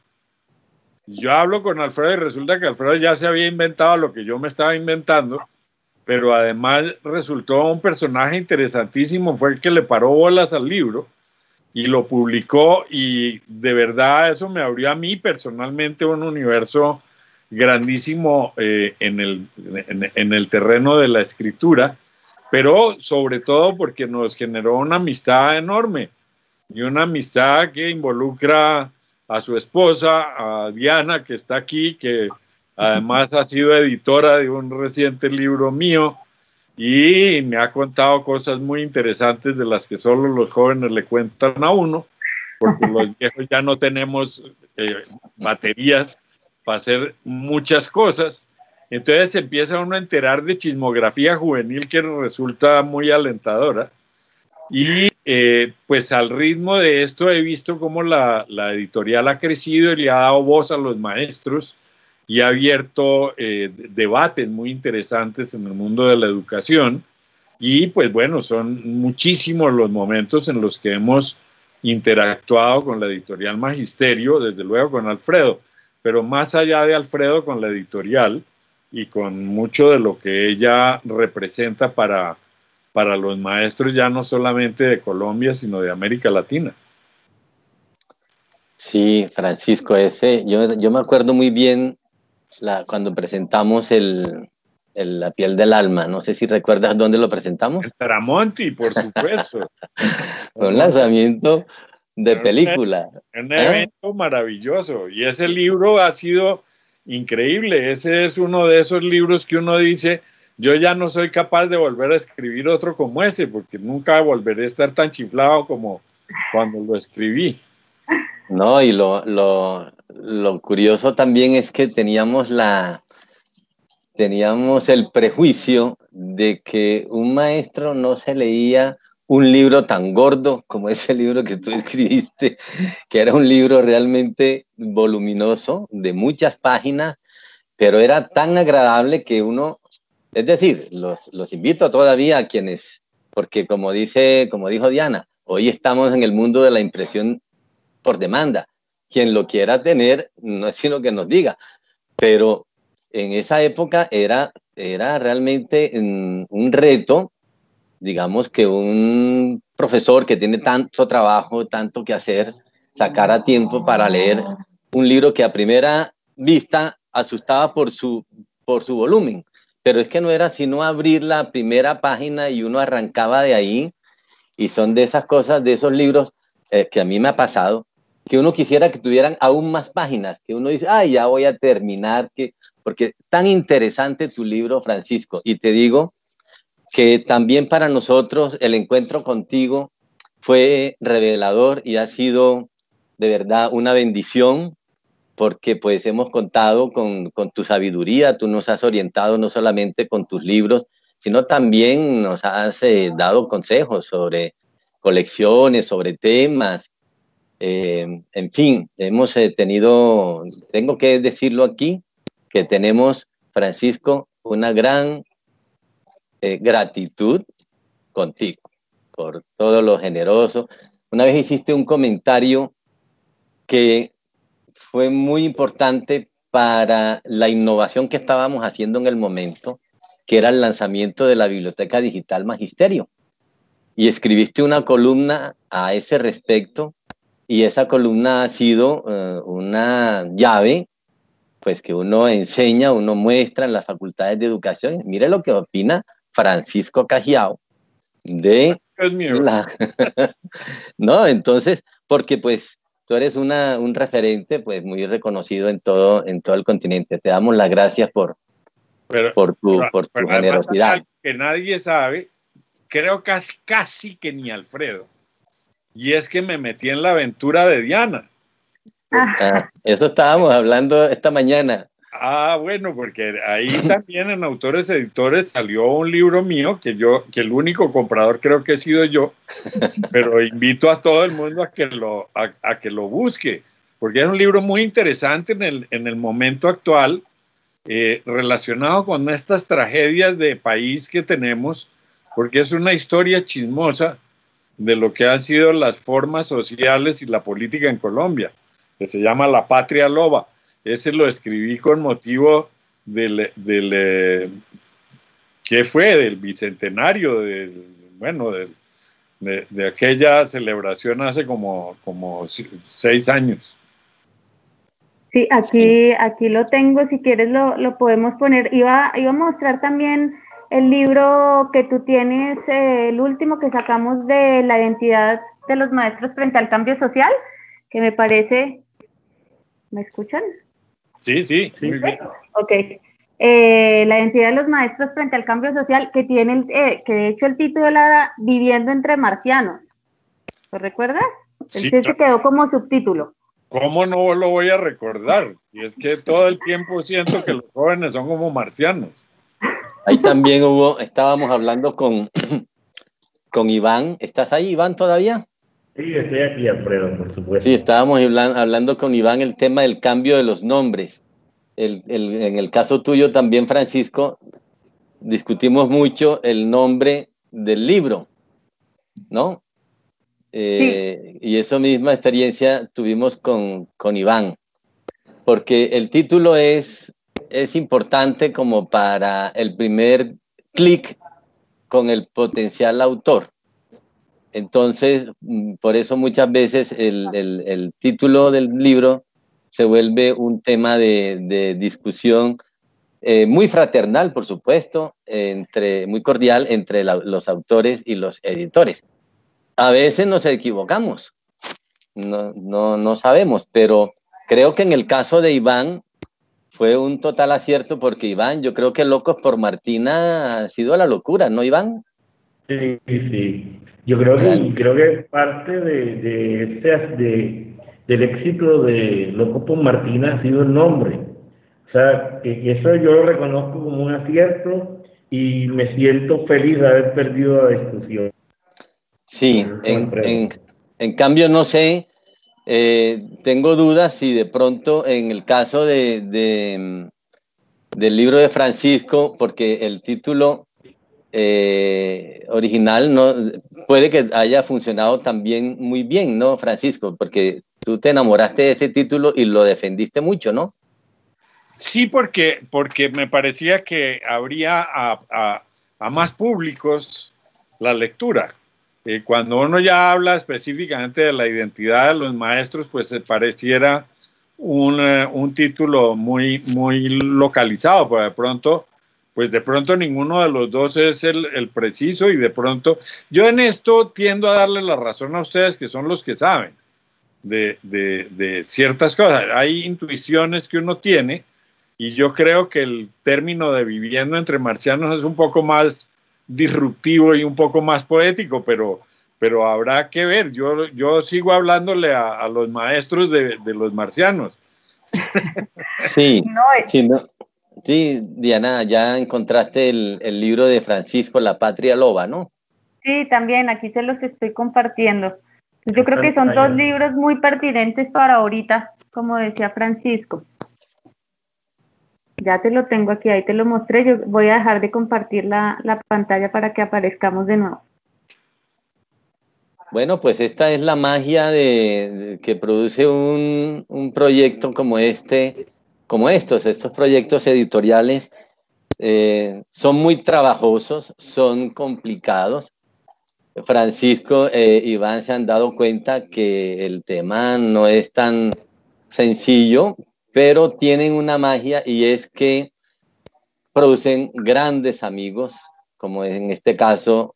S6: Yo hablo con Alfredo y resulta que Alfredo ya se había inventado lo que yo me estaba inventando, pero además resultó un personaje interesantísimo, fue el que le paró bolas al libro y lo publicó, y de verdad eso me abrió a mí personalmente un universo grandísimo en el terreno de la escritura, pero sobre todo porque nos generó una amistad enorme, y una amistad que involucra a su esposa, a Diana, que está aquí, que además ha sido editora de un reciente libro mío y me ha contado cosas muy interesantes de las que solo los jóvenes le cuentan a uno, porque los viejos ya no tenemos baterías para hacer muchas cosas. Entonces se empieza uno a enterar de chismografía juvenil que resulta muy alentadora. Y pues al ritmo de esto he visto cómo la editorial ha crecido y le ha dado voz a los maestros y ha abierto debates muy interesantes en el mundo de la educación. Y pues bueno, son muchísimos los momentos en los que hemos interactuado con la editorial Magisterio, desde luego con Alfredo, pero más allá de Alfredo, con la editorial y con mucho de lo que ella representa para los maestros, ya no solamente de Colombia, sino de América Latina.
S3: Sí, Francisco, yo me acuerdo muy bien cuando presentamos La piel del alma. No sé si recuerdas dónde lo presentamos.
S6: En Taramonti, por supuesto.
S3: Fue un lanzamiento de película.
S6: Un evento maravilloso. Y ese libro ha sido increíble. Ese es uno de esos libros que uno dice, yo ya no soy capaz de volver a escribir otro como ese, porque nunca volveré a estar tan chiflado como cuando lo escribí.
S3: No, y lo curioso también es que teníamos el prejuicio de que un maestro no se leía un libro tan gordo como ese libro que tú escribiste, que era un libro realmente voluminoso, de muchas páginas, pero era tan agradable que uno, es decir, los invito todavía a quienes, porque como dijo Diana, hoy estamos en el mundo de la impresión por demanda. Quien lo quiera tener, no es sino que nos diga, pero en esa época era realmente un reto, digamos, que un profesor que tiene tanto trabajo, tanto que hacer, sacara tiempo para leer un libro que a primera vista asustaba por su volumen, pero es que no era sino abrir la primera página y uno arrancaba de ahí, y son de esas cosas, de esos libros que a mí me ha pasado, que uno quisiera que tuvieran aún más páginas, que uno dice, ay, ya voy a terminar, porque tan interesante tu libro, Francisco, y te digo que también para nosotros el encuentro contigo fue revelador y ha sido de verdad una bendición, porque pues hemos contado con tu sabiduría, tú nos has orientado no solamente con tus libros, sino también nos has dado consejos sobre colecciones, sobre temas. En fin, hemos tenido, tengo que decirlo aquí, que tenemos, Francisco, una gran gratitud contigo por todo lo generoso. Una vez hiciste un comentario que fue muy importante para la innovación que estábamos haciendo en el momento, que era el lanzamiento de la Biblioteca Digital Magisterio. Y escribiste una columna a ese respecto, y esa columna ha sido una llave, pues que uno enseña, uno muestra en las facultades de educación. Mire lo que opina Francisco Cajiao de la... ¿No? Entonces, porque pues tú eres un referente pues muy reconocido en todo el continente. Te damos las gracias por tu generosidad.
S6: Algo que nadie sabe, creo casi que ni Alfredo, y es que me metí en la aventura de Diana.
S3: Eso estábamos hablando esta mañana.
S6: Bueno, porque ahí también en Autores Editores salió un libro mío que el único comprador creo que he sido yo, pero invito a todo el mundo a que lo busque, porque es un libro muy interesante en el momento actual, relacionado con estas tragedias de país que tenemos, porque es una historia chismosa de lo que han sido las formas sociales y la política en Colombia, que se llama La Patria Loba. Ese lo escribí con motivo ¿qué fue? Del bicentenario, de aquella celebración hace como 6 años.
S2: Sí, aquí lo tengo, si quieres lo podemos poner. Iba a mostrar también el libro que tú tienes, el último que sacamos de la identidad de los maestros frente al cambio social, que me parece... ¿Me escuchan?
S6: Sí, muy bien.
S2: Ok. La identidad de los maestros frente al cambio social, que tiene, que de hecho el título era Viviendo entre marcianos. ¿Lo recuerdas?
S6: Sí,
S2: Se quedó como subtítulo.
S6: ¿Cómo no lo voy a recordar? Y es que todo el tiempo siento que los jóvenes son como marcianos.
S3: Ahí también estábamos hablando con Iván. ¿Estás ahí, Iván, todavía?
S5: Sí, estoy aquí, Alfredo, por supuesto.
S3: Sí, estábamos hablando con Iván el tema del cambio de los nombres. En el caso tuyo también, Francisco, discutimos mucho el nombre del libro, ¿no?
S2: Sí.
S3: Y esa misma experiencia tuvimos con Iván, porque el título es importante como para el primer clic con el potencial autor. Entonces, por eso muchas veces el título del libro se vuelve un tema de discusión muy fraternal, por supuesto, muy cordial entre los autores y los editores. A veces nos equivocamos, no sabemos, pero creo que en el caso de Iván fue un total acierto, porque Iván, yo creo que Locos por Martina ha sido la locura, ¿no, Iván?
S5: Sí. Yo creo que parte del éxito de Loco por Martina ha sido el nombre. O sea, que eso yo lo reconozco como un acierto y me siento feliz de haber perdido la discusión.
S3: Sí, en cambio no sé, tengo dudas si de pronto en el caso del libro de Francisco, porque el título original no puede que haya funcionado también muy bien, ¿no, Francisco? Porque tú te enamoraste de ese título y lo defendiste mucho, ¿no?
S6: Sí, porque me parecía que habría a más públicos la lectura. Cuando uno ya habla específicamente de la identidad de los maestros, pues se pareciera un título muy localizado, pues de pronto ninguno de los dos es el preciso, y de pronto yo en esto tiendo a darle la razón a ustedes, que son los que saben de ciertas cosas. Hay intuiciones que uno tiene, y yo creo que el término de Viviendo entre marcianos es un poco más disruptivo y un poco más poético, pero habrá que ver. Yo sigo hablándole a los maestros de los marcianos.
S3: Sí, sí, Diana, ya encontraste el libro de Francisco, La Patria Loba, ¿no?
S2: Sí, también, aquí se los estoy compartiendo. Yo creo que son dos libros muy pertinentes para ahorita, como decía Francisco. Ya te lo tengo aquí, ahí te lo mostré. Yo voy a dejar de compartir la pantalla para que aparezcamos de nuevo.
S3: Bueno, pues esta es la magia que produce un proyecto como estos proyectos editoriales. Son muy trabajosos, son complicados, Francisco e Iván se han dado cuenta que el tema no es tan sencillo, pero tienen una magia y es que producen grandes amigos, como en este caso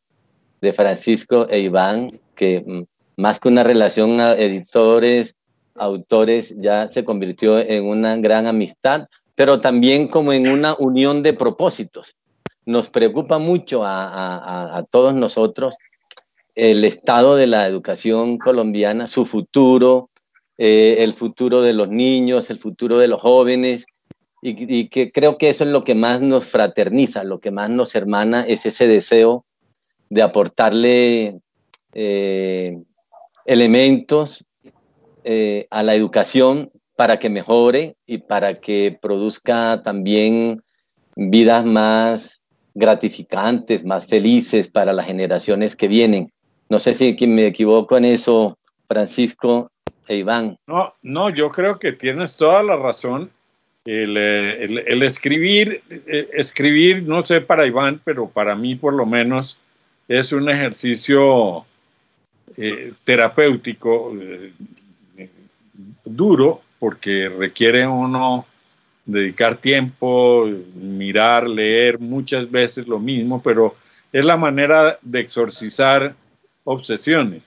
S3: de Francisco e Iván, que más que una relación a editores, autores, ya se convirtió en una gran amistad, pero también como en una unión de propósitos. Nos preocupa mucho a todos nosotros el estado de la educación colombiana, su futuro, el futuro de los niños, el futuro de los jóvenes, y que creo que eso es lo que más nos fraterniza, lo que más nos hermana, es ese deseo de aportarle elementos a la educación para que mejore y para que produzca también vidas más gratificantes, más felices para las generaciones que vienen. No sé si me equivoco en eso, Francisco e Iván.
S6: No, yo creo que tienes toda la razón. El escribir, no sé para Iván, pero para mí por lo menos es un ejercicio terapéutico duro, porque requiere uno dedicar tiempo, mirar, leer muchas veces lo mismo, pero es la manera de exorcizar obsesiones.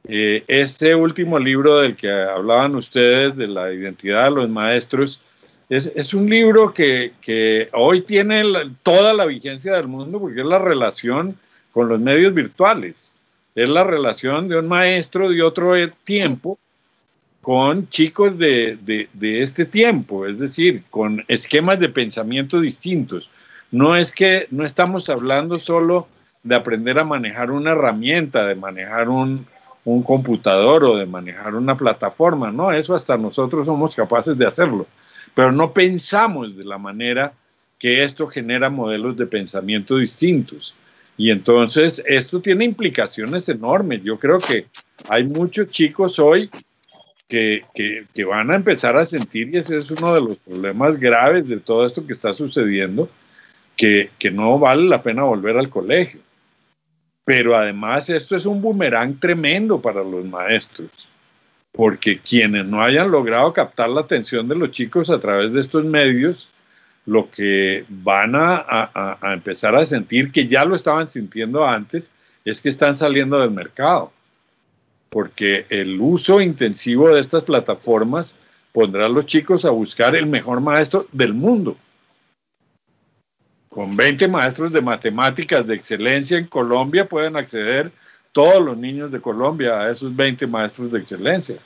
S6: Este último libro del que hablaban ustedes, de la identidad de los maestros, es un libro que hoy tiene toda la vigencia del mundo, porque es la relación con los medios virtuales, es la relación de un maestro de otro tiempo con chicos de este tiempo, es decir, con esquemas de pensamiento distintos. No estamos hablando solo de aprender a manejar una herramienta, de manejar un computador o de manejar una plataforma, no, eso hasta nosotros somos capaces de hacerlo, pero no pensamos de la manera que esto genera modelos de pensamiento distintos. Y entonces esto tiene implicaciones enormes. Yo creo que hay muchos chicos hoy que van a empezar a sentir, y ese es uno de los problemas graves de todo esto que está sucediendo, que no vale la pena volver al colegio. Pero además esto es un boomerang tremendo para los maestros, porque quienes no hayan logrado captar la atención de los chicos a través de estos medios, lo que van a empezar a sentir, que ya lo estaban sintiendo antes, es que están saliendo del mercado, porque el uso intensivo de estas plataformas pondrá a los chicos a buscar el mejor maestro del mundo. Con 20 maestros de matemáticas de excelencia en Colombia pueden acceder todos los niños de Colombia a esos 20 maestros de excelencia.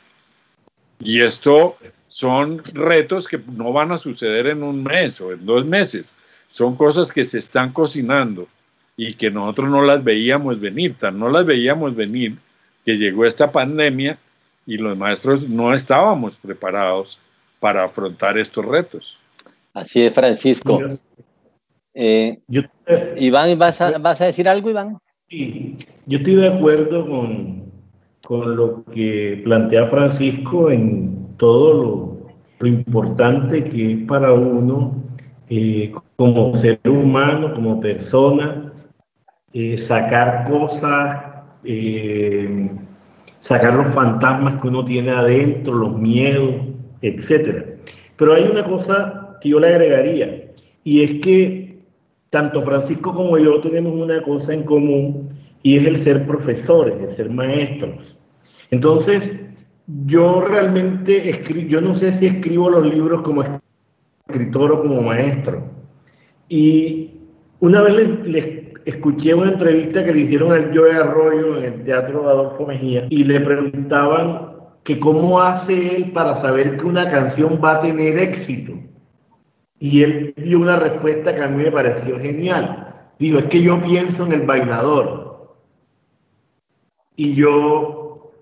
S6: Y esto son retos que no van a suceder en un mes o en 2 meses. Son cosas que se están cocinando y que nosotros no las veíamos venir. No las veíamos venir que llegó esta pandemia y los maestros no estábamos preparados para afrontar estos retos.
S3: Así es, Francisco. Iván, ¿vas a decir algo, Iván?
S5: Sí, yo estoy de acuerdo con lo que plantea Francisco en todo lo importante que es para uno como ser humano, como persona, sacar cosas, sacar los fantasmas que uno tiene adentro, los miedos, etcétera. Pero hay una cosa que yo le agregaría, y es que tanto Francisco como yo tenemos una cosa en común, y es el ser profesores, el ser maestros. Entonces, yo realmente yo no sé si escribo los libros como escritor o como maestro. Y una vez les escuché una entrevista que le hicieron al Joe Arroyo en el Teatro Adolfo Mejía, y le preguntaban que cómo hace él para saber que una canción va a tener éxito. Y él dio una respuesta que a mí me pareció genial. Digo, es que yo pienso en el bailador. Y yo,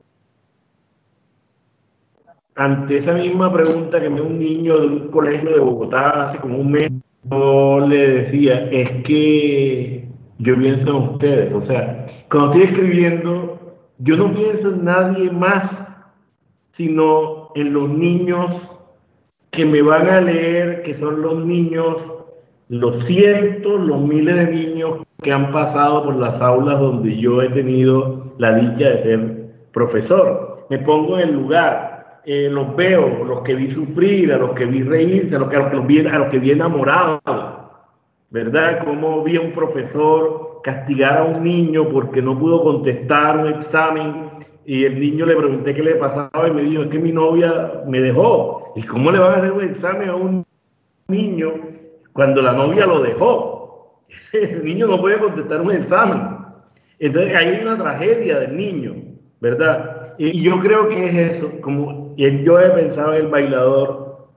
S5: ante esa misma pregunta que me dio un niño de un colegio de Bogotá hace como un mes, yo le decía, es que yo pienso en ustedes. O sea, cuando estoy escribiendo, yo no pienso en nadie más, sino en los niños que me van a leer, que son los niños los cientos, los miles de niños que han pasado por las aulas donde yo he tenido la dicha de ser profesor. Me pongo en el lugar, los veo, los que vi sufrir, a los que vi reírse, a los que vi enamorados, ¿verdad? Cómo vi a un profesor castigar a un niño porque no pudo contestar un examen, y el niño le pregunté qué le pasaba y me dijo, es que mi novia me dejó. ¿Y cómo le van a hacer un examen a un niño cuando la novia lo dejó? El niño no puede contestar un examen. Entonces hay una tragedia del niño, ¿verdad? Y yo creo que es eso, como yo he pensado en El Bailador,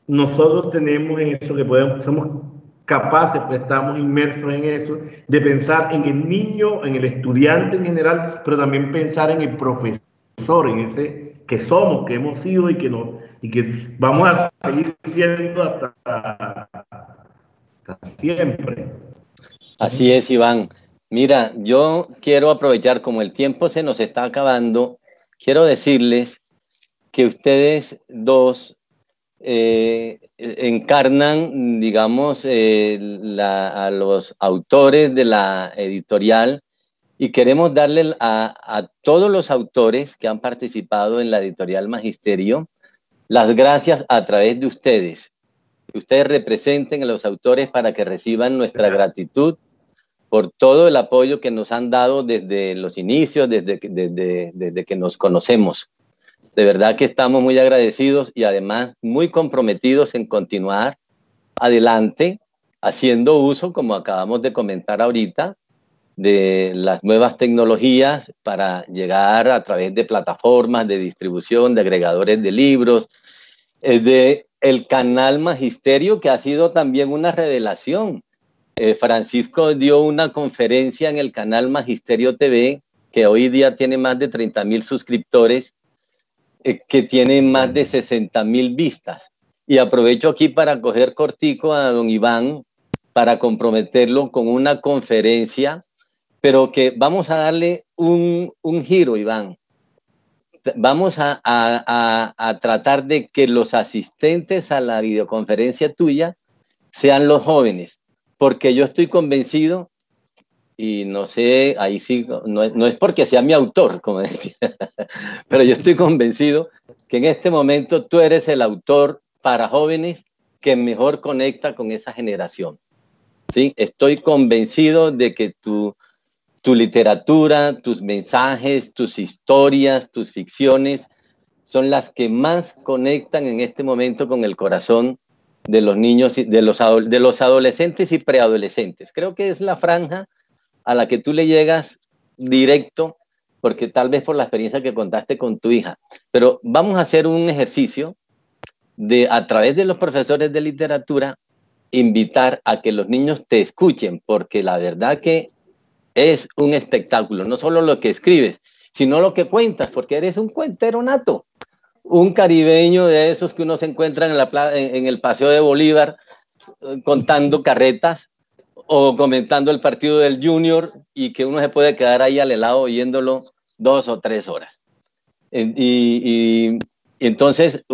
S5: nosotros tenemos en eso que somos capaces, pues estamos inmersos en eso, de pensar en el niño, en el estudiante en general, pero también pensar en el profesor, en ese que somos, que hemos sido y que vamos a seguir siendo hasta siempre.
S3: Así es, Iván. Mira, yo quiero aprovechar, como el tiempo se nos está acabando, quiero decirles que ustedes dos encarnan, digamos, a los autores de la editorial, y queremos darle a todos los autores que han participado en la editorial Magisterio las gracias a través de ustedes. Que ustedes representen a los autores para que reciban nuestra gratitud por todo el apoyo que nos han dado desde los inicios, desde que nos conocemos. De verdad que estamos muy agradecidos y además muy comprometidos en continuar adelante, haciendo uso, como acabamos de comentar ahorita, de las nuevas tecnologías para llegar a través de plataformas de distribución, de agregadores de libros, de el canal Magisterio, que ha sido también una revelación. Francisco dio una conferencia en el canal Magisterio TV, que hoy día tiene más de 30,000 suscriptores, que tiene más de 60,000 vistas. Y aprovecho aquí para coger cortico a don Iván para comprometerlo con una conferencia, pero que vamos a darle un giro, Iván. Vamos a tratar de que los asistentes a la videoconferencia tuya sean los jóvenes, porque yo estoy convencido, y no sé, ahí sí, no es porque sea mi autor, como decía, pero yo estoy convencido que en este momento tú eres el autor para jóvenes que mejor conecta con esa generación. ¿Sí? Estoy convencido de que tu literatura, tus mensajes, tus historias, tus ficciones son las que más conectan en este momento con el corazón de los niños, de los adolescentes y preadolescentes. Creo que es la franja a la que tú le llegas directo, porque tal vez por la experiencia que contaste con tu hija. Pero vamos a hacer un ejercicio de, a través de los profesores de literatura, invitar a que los niños te escuchen, porque la verdad que es un espectáculo, no solo lo que escribes, sino lo que cuentas, porque eres un cuentero nato, un caribeño de esos que uno se encuentra en el Paseo de Bolívar, contando carretas o comentando el partido del Junior, y que uno se puede quedar ahí al helado oyéndolo 2 o 3 horas. Y entonces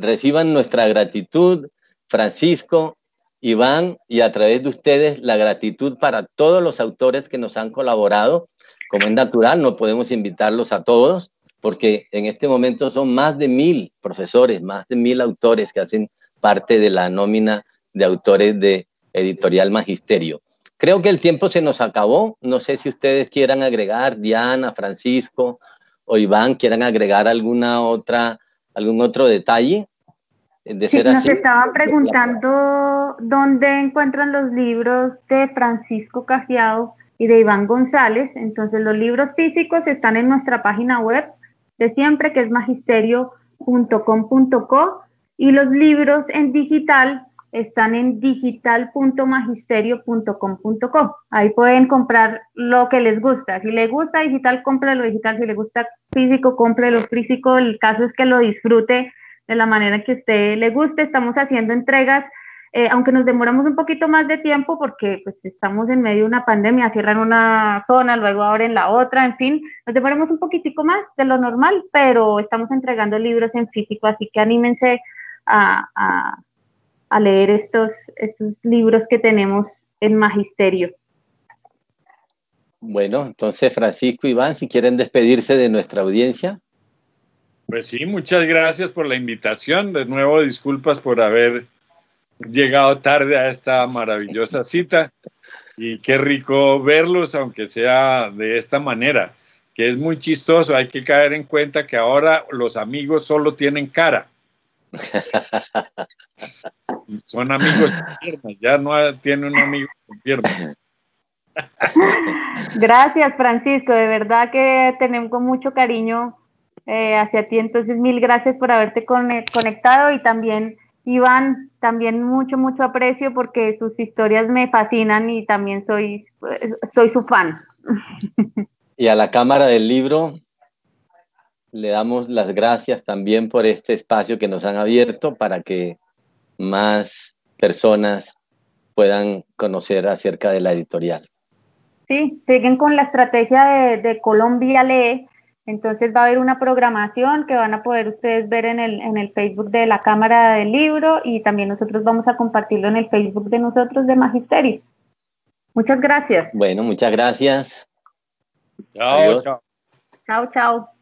S3: reciban nuestra gratitud, Francisco, Iván, y a través de ustedes la gratitud para todos los autores que nos han colaborado. Como es natural, no podemos invitarlos a todos, porque en este momento son más de 1,000 profesores, más de 1,000 autores que hacen parte de la nómina de autores de Editorial Magisterio. Creo que el tiempo se nos acabó. No sé si ustedes quieran agregar, Diana, Francisco o Iván, quieran agregar algún otro detalle. De ser
S2: nos
S3: así,
S2: estaban preguntando dónde encuentran los libros de Francisco Cajiao y de Iván González. Entonces, los libros físicos están en nuestra página web de siempre, que es magisterio.com.co, y los libros en digital están en digital.magisterio.com.co. Ahí pueden comprar lo que les gusta. Si les gusta digital, cómprelo digital. Si les gusta físico, cómprelo físico. El caso es que lo disfrute de la manera que a usted le guste. Estamos haciendo entregas, aunque nos demoramos un poquito más de tiempo porque pues estamos en medio de una pandemia, cierran una zona, luego abren la otra, en fin, nos demoramos un poquitico más de lo normal, pero estamos entregando libros en físico, así que anímense a a leer estos libros que tenemos en Magisterio.
S3: Bueno, entonces Francisco, Iván, si quieren despedirse de nuestra audiencia.
S6: Pues sí, muchas gracias por la invitación. De nuevo, disculpas por haber llegado tarde a esta maravillosa cita. Y qué rico verlos, aunque sea de esta manera, que es muy chistoso. Hay que caer en cuenta que ahora los amigos solo tienen cara. Son amigos con piernas, ya no tiene un amigo con piernas.
S2: Gracias, Francisco, de verdad que tenemos con mucho cariño hacia ti, entonces mil gracias por haberte conectado, y también Iván, también mucho aprecio porque sus historias me fascinan y también soy su fan.
S3: Y a la Cámara del Libro le damos las gracias también por este espacio que nos han abierto para que más personas puedan conocer acerca de la editorial.
S2: Sí, siguen con la estrategia de Colombia Lee, entonces va a haber una programación que van a poder ustedes ver en el Facebook de la Cámara del Libro, y también nosotros vamos a compartirlo en el Facebook de nosotros de Magisterio. Muchas gracias.
S3: Bueno, muchas gracias.
S6: Chao,
S3: Adiós.
S6: chao.
S2: Chao, chao.